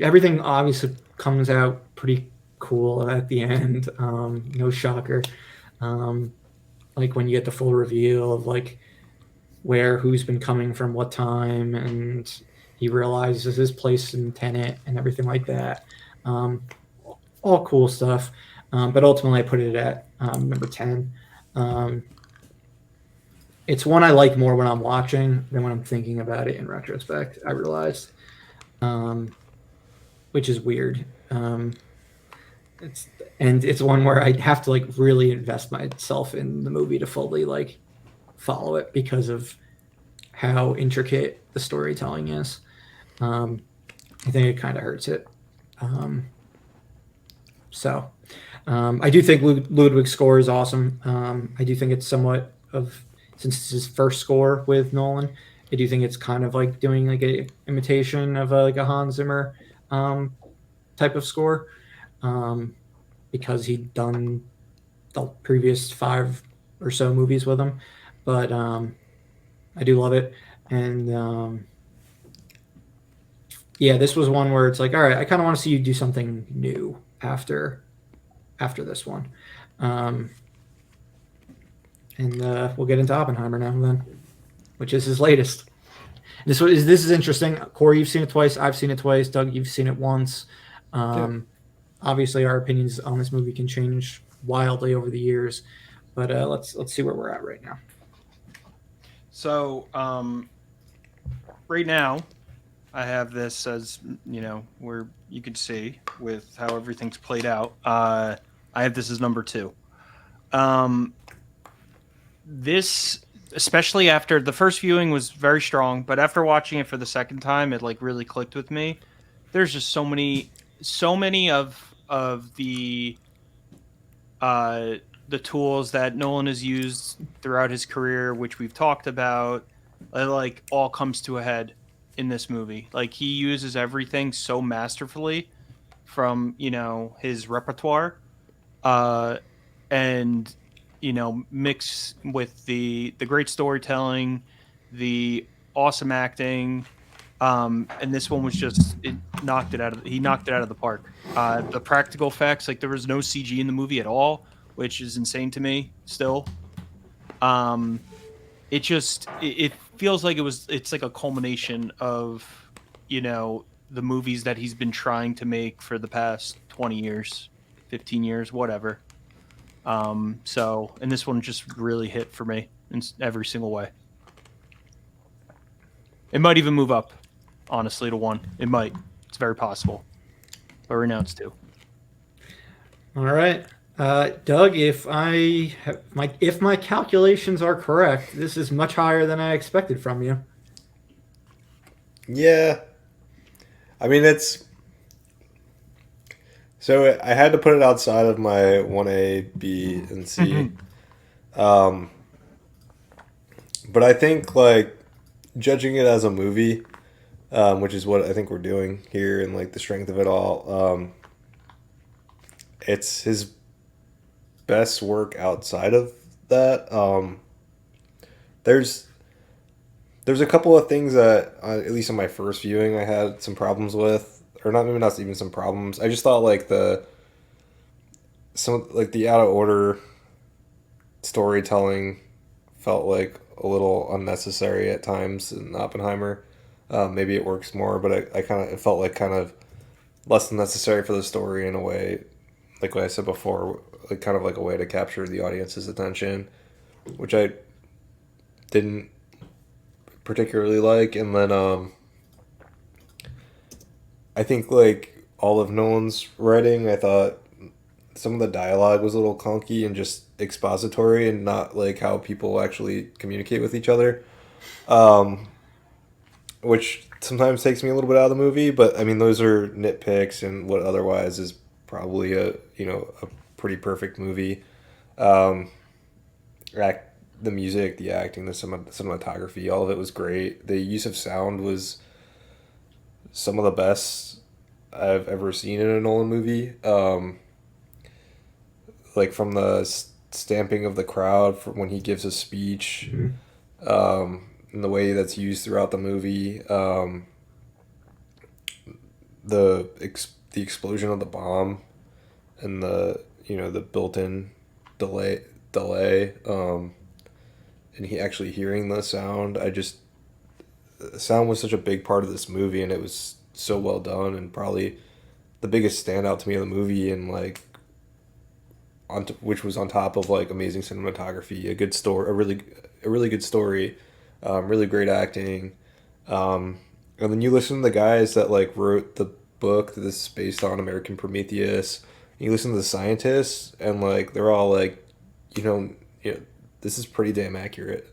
everything obviously comes out pretty cool at the end. No shocker. Like when you get the full reveal of like who's been coming from what time, and he realizes his place in Tenet and everything like that. All cool stuff. But ultimately, I put it at number 10. It's one I like more when I'm watching than when I'm thinking about it in retrospect, I realized, which is weird. It's one where I have to like really invest myself in the movie to fully like follow it because of how intricate the storytelling is. I think it kind of hurts it. I do think Ludwig's score is awesome. I do think it's somewhat of, since it's his first score with Nolan, I do think it's kind of like doing like a imitation of like a Hans Zimmer type of score, because he'd done the previous 5 or so movies with him. But I do love it, and yeah, this was one where it's like, all right, I kind of want to see you do something new after this one. And we'll get into Oppenheimer now, then, which is his latest. This is interesting. Corey, you've seen it twice. I've seen it twice. Doug, you've seen it once. Obviously, our opinions on this movie can change wildly over the years, but let's see where we're at right now. So right now, I have this as where you can see with how everything's played out. I have this as number 2. This, especially after the first viewing, was very strong, but after watching it for the second time, it like really clicked with me. There's just so many of the tools that Nolan has used throughout his career, which we've talked about, like all comes to a head in this movie. Like he uses everything so masterfully from his repertoire, and mix with the great storytelling, the awesome acting, and this one was just he knocked it out of the park. The practical effects, like there was no CG in the movie at all, which is insane to me still. It feels like it's like a culmination of the movies that he's been trying to make for the past 20 years, 15 years, whatever. And this one just really hit for me in every single way. It might even move up, honestly, to 1. It might. It's very possible. But right now it's 2. All right. Doug, if my calculations are correct, this is much higher than I expected from you. Yeah, I mean it's. So I had to put it outside of my 1A, B, and C. Um, but I think like judging it as a movie, which is what I think we're doing here, and like the strength of it all. It's his best work outside of that. There's there's a couple of things that at least in my first viewing I had some problems with, or not maybe not even some problems. I just thought like the out of order storytelling felt like a little unnecessary at times in Oppenheimer. Maybe it works more, but I kind of it felt like kind of less than necessary for the story in a way, like what I said before, like kind of like a way to capture the audience's attention, which I didn't particularly like. And then I think like all of Nolan's writing, I thought some of the dialogue was a little clunky and just expository and not like how people actually communicate with each other. Um, which sometimes takes me a little bit out of the movie, but I mean those are nitpicks and what otherwise is probably a pretty perfect movie. Um, the music, the acting, the cinematography, all of it was great. The use of sound was some of the best I've ever seen in a Nolan movie. Like from the stamping of the crowd from when he gives a speech, and the way that's used throughout the movie. The explosion of the bomb and the built-in delay. And he actually hearing the sound. Sound was such a big part of this movie, and it was so well done, and probably the biggest standout to me of the movie, and like which was on top of like amazing cinematography, a good story, a really good story, really great acting, and then you listen to the guys that like wrote the book that this is based on, American Prometheus. And you listen to the scientists, and like they're all like, you know, this is pretty damn accurate.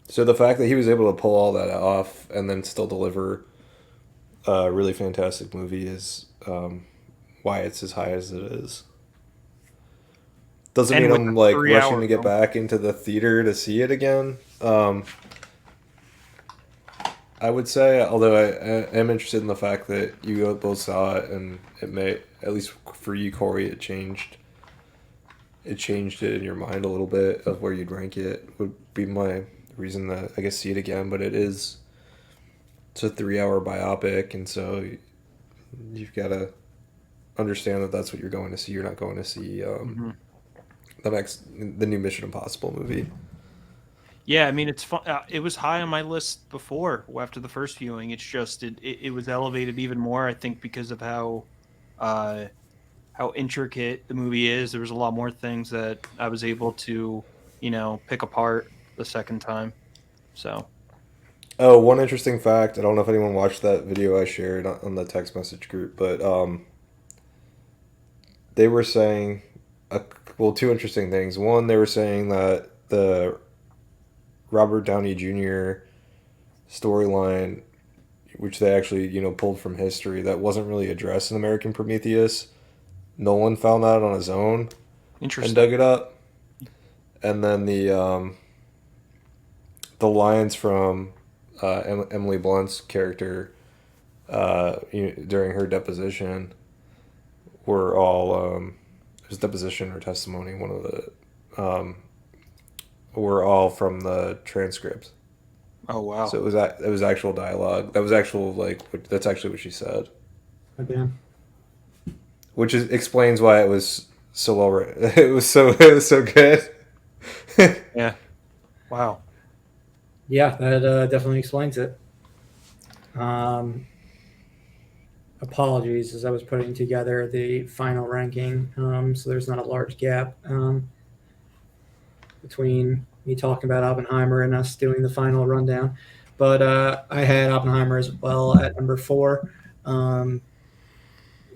So the fact that he was able to pull all that off and then still deliver a really fantastic movie is why it's as high as it is. Doesn't And mean with I'm a like 3 hour rushing to get film. back into the theater to see it again. I would say, although I am interested in the fact that you both saw it, and it may, at least for you, Corey, it changed it in your mind a little bit of where you'd rank it. Would be my reason to, I guess, see it again. But it's a 3 hour biopic, and so you've got to understand that that's what you're going to see. You're not going to see the new Mission Impossible movie. Yeah, I mean it's fun. It was high on my list before after the first viewing. It's just it was elevated even more, I think, because of uh, how intricate the movie is. There was a lot more things that I was able to pick apart the second time. So Oh, one interesting fact. I don't know if anyone watched that video I shared on the text message group, but they were saying, well, two interesting things. One, they were saying that the Robert Downey Jr. storyline, which they actually pulled from history, that wasn't really addressed in American Prometheus. Nolan found that on his own and interesting. dug it up. And then the lines from Emily Blunt's character during her deposition were all it was deposition or testimony, one of the were all from the transcript. Oh wow. So it was actual dialogue. That was actual that's actually what she said, Okay. which explains why it was so well written. It was so good. Yeah. Wow. Yeah, that definitely explains it. Apologies as I was putting together the final ranking, so there's not a large gap between me talking about Oppenheimer and us doing the final rundown. But I had Oppenheimer as well at number 4.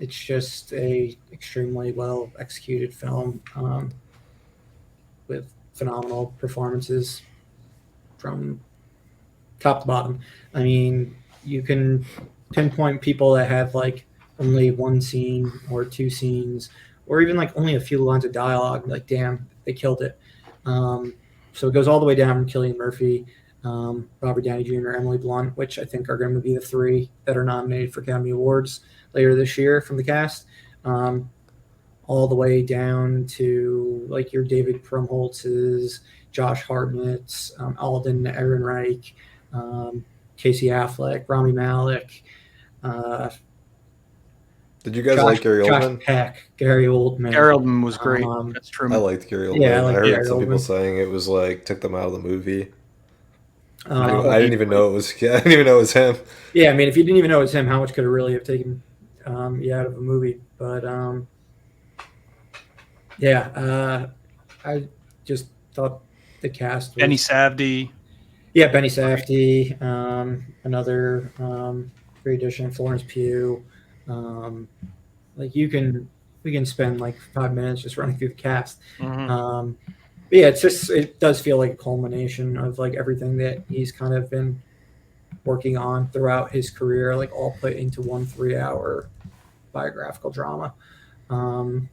it's just a extremely well executed film with phenomenal performances from top to bottom. I mean, you can pinpoint people that have like only one scene or two scenes, or even like only a few lines of dialogue. Like, damn, they killed it. So it goes all the way down from Cillian Murphy, Robert Downey Jr., Emily Blunt, which I think are going to be the three that are nominated for Academy Awards later this year from the cast. All the way down to like your David Krumholtz's, Josh Hartnett's, Alden Ehrenreich, Casey Affleck, Rami Malek, uh, Did you guys like Gary Josh Oldman? Peck, Gary Oldman. Gary Oldman was great. That's I true. liked Gary Oldman. Yeah, I like heard Gary some people Oldman. saying it was like took them out of the movie. Um, I didn't even know it was. Yeah, I didn't even know it was him. yeah, I mean, if you didn't even know it was him, how much could it really have taken you out of a movie? But I just thought the cast was Benny Savdi. Yeah, Benny Safdie, another great addition, Florence Pugh. Like we can spend like 5 minutes just running through the cast. Mhm. But yeah, it does feel like a culmination of like everything that he's kind of been working on throughout his career, like all put into one 3-hour biographical drama. And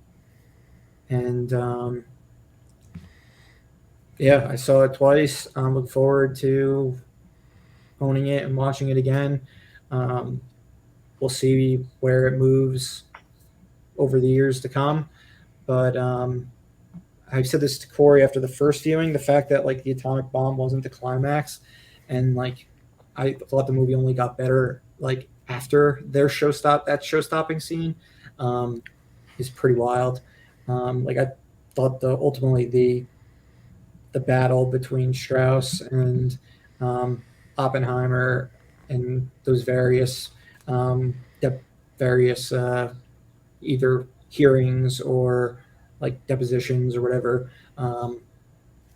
yeah, I saw it twice. Look forward to owning it and watching it again. We'll see where it moves over the years to come. But I said this to Corey after the first viewing: the fact that like the atomic bomb wasn't the climax, and like I thought the movie only got better like after their that show stopping scene, is pretty wild. Like I thought ultimately the battle between Strauss and Oppenheimer and those various the various either hearings or like depositions or whatever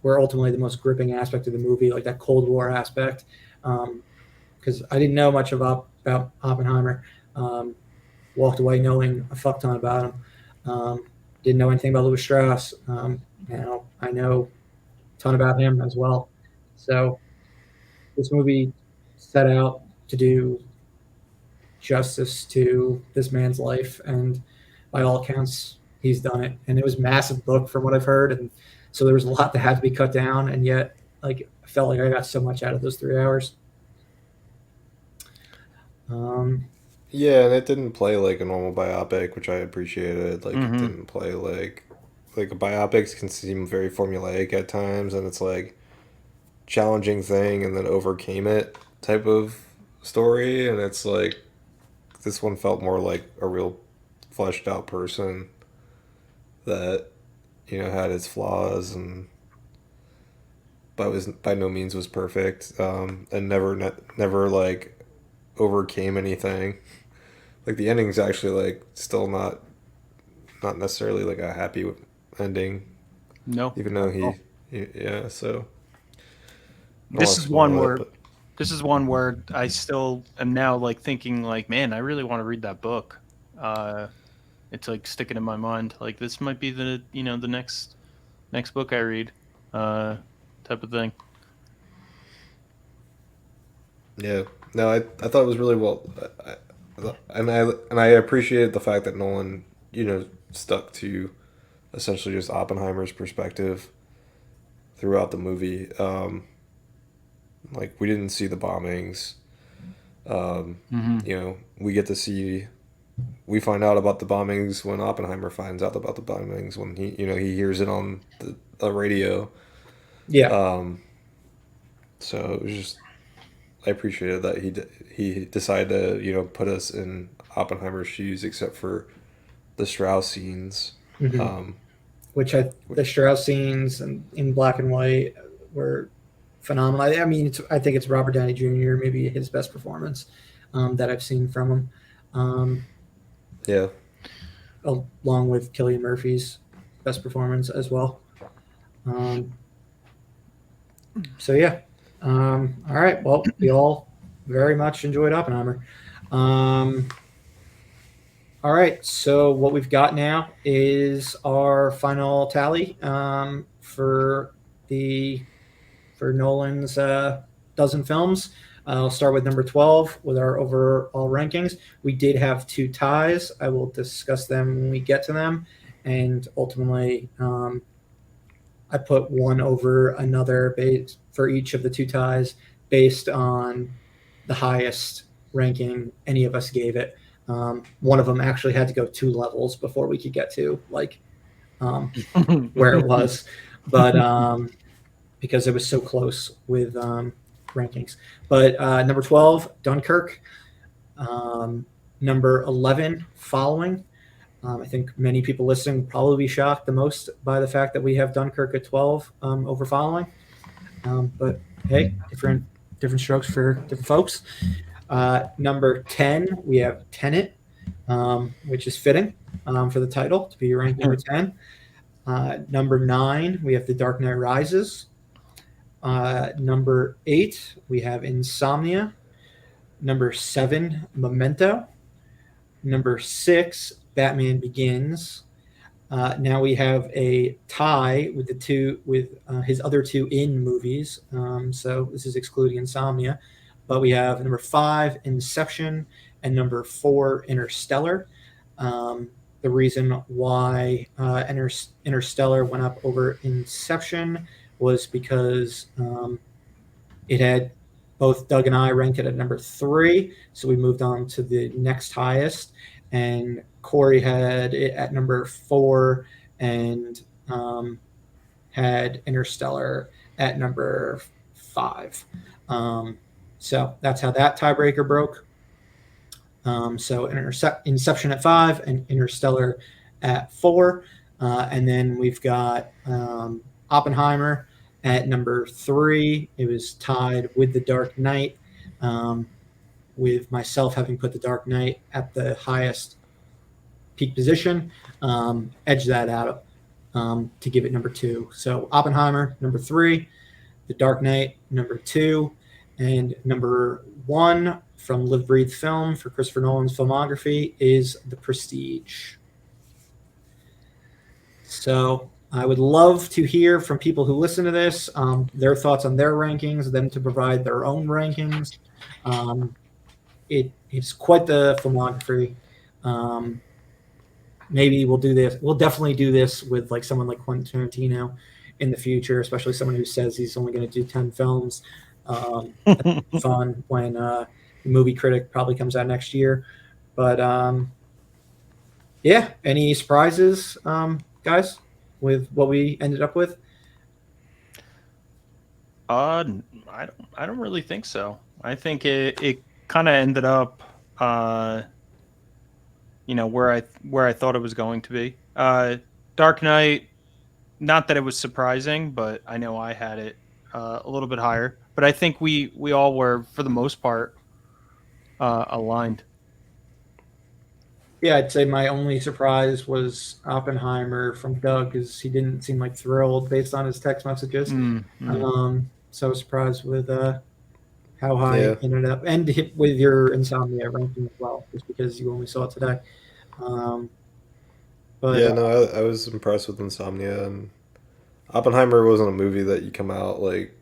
were ultimately the most gripping aspect of the movie, like that Cold War aspect. Because I didn't know much about Oppenheimer. Walked away knowing a fuck ton about him. Didn't know anything about Louis Strauss. Now I know ton about him as well. So this movie set out to do justice to this man's life, and by all accounts, he's done it. And it was a massive book from what I've heard, and so there was a lot that had to be cut down, and yet, like, I felt like I got so much out of those 3 hours. Yeah, and it didn't play like a normal biopic, which I appreciated. Like it Mhm. didn't play like biopics can seem very formulaic at times, and it's like challenging thing and then overcame it type of story, and it's like this one felt more like a real fleshed out person that had its flaws and but was by no means was perfect, and never like overcame anything. Like the ending's actually like still not necessarily like a happy ending, No. even though yeah. So I don't This want to is one spoil it, where but I still am now like thinking like, man, I really want to read that book. It's like sticking in my mind. Like this might be the the next book I read, type of thing. yeah, no, I thought it was really well, and I appreciated the fact that Nolan stuck to essentially just Oppenheimer's perspective throughout the movie. Like we didn't see the bombings. We get to see. We find out about the bombings when Oppenheimer finds out about the bombings when he hears it on the radio. Yeah. So it was just I appreciated that he decided to put us in Oppenheimer's shoes, except for the Strauss scenes. Mm-hmm. The Strauss scenes in black and white were phenomenal. I mean, I think it's Robert Downey Jr. maybe his best performance that I've seen from him, Yeah, along with Cillian Murphy's best performance as well. So yeah, all right. Well, we all very much enjoyed Oppenheimer. All right, so what we've got now is our final tally for Nolan's dozen films. I'll start with number 12 with our overall rankings. We did have two ties. I will discuss them when we get to them, and ultimately, I put one over another base for each of the two ties based on the highest ranking any of us gave it. One of them actually had to go 2 levels before we could get to where it was, but because it was so close with rankings. But number 12, Dunkirk. Number 11, Following. I think many people listening will probably be shocked the most by the fact that we have Dunkirk at 12 over Following. But hey, different strokes for different folks. Number 10, we have Tenet, which is fitting for the title to be ranked number 10. Number 9, we have The Dark Knight Rises. Number 8, we have Insomnia. Number 7, Memento. Number 6, Batman Begins. Now we have a tie with his other two in movies. So this is excluding Insomnia, but we have number 5, Inception, and number 4, Interstellar. The reason why Interstellar went up over Inception was because it had both Doug and I ranked it at number 3, so we moved on to the next highest, and Corey had it at number 4 and had Interstellar at number 5. So that's how that tiebreaker broke. So Inception at 5 and Interstellar at 4. And then we've got Oppenheimer at number 3. It was tied with The Dark Knight, with myself having put The Dark Knight at the highest peak position, edge that out to give it number 2. So Oppenheimer, number 3, The Dark Knight, number 2, and number 1 from Live Breathe Film for Christopher Nolan's filmography is The Prestige. So I would love to hear from people who listen to this, their thoughts on their rankings, them to provide their own rankings. It's quite the filmography. Maybe we'll do this. We'll definitely do this with like someone like Quentin Tarantino in the future, especially someone who says he's only going to do 10 films. Fun when the Movie Critic probably comes out next year. But yeah, any surprises, guys, with what we ended up with? I don't really think so. I think it kind of ended up where I thought it was going to be. Dark Knight, not that it was surprising, but I know I had it a little bit higher. But I think we all were, for the most part, aligned. Yeah, I'd say my only surprise was Oppenheimer from Doug, because he didn't seem like thrilled based on his text messages. So I was surprised with how high it ended up, and hit with your Insomnia ranking as well, just because you only saw it today. But yeah, no, I was impressed with Insomnia, and Oppenheimer wasn't a movie that you come out like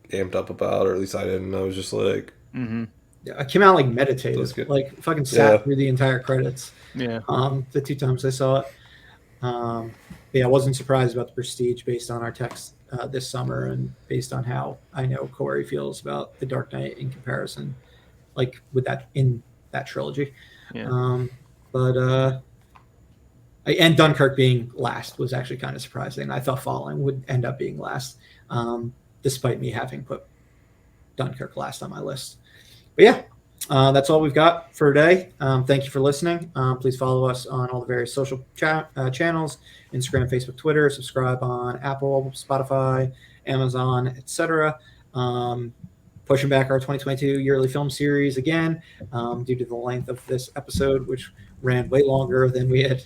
amped up about, or at least I didn't. I was just like, I came out like meditative, like fucking sat through the entire credits. Yeah. The 2 times I saw it. Yeah, I wasn't surprised about The Prestige based on our text this summer, and based on how I know Corey feels about The Dark Knight in comparison, like with that in that trilogy. Yeah. And Dunkirk being last was actually kind of surprising. I thought Falling would end up being last, despite me having put Dunkirk last on my list. But yeah, that's all we've got for today. Thank you for listening. Please follow us on all the various social channels, Instagram, Facebook, Twitter. Subscribe on Apple, Spotify, Amazon, etc. Pushing back our 2022 yearly film series again due to the length of this episode, which ran way longer than we had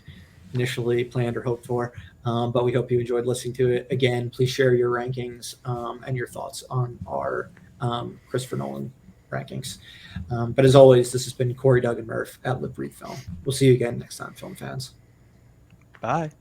initially planned or hoped for. But we hope you enjoyed listening to it. Again, please share your rankings and your thoughts on our Christopher Nolan rankings. But as always, this has been Corey, Doug, and Murph at Live Breathe Film. We'll see you again next time, film fans. Bye.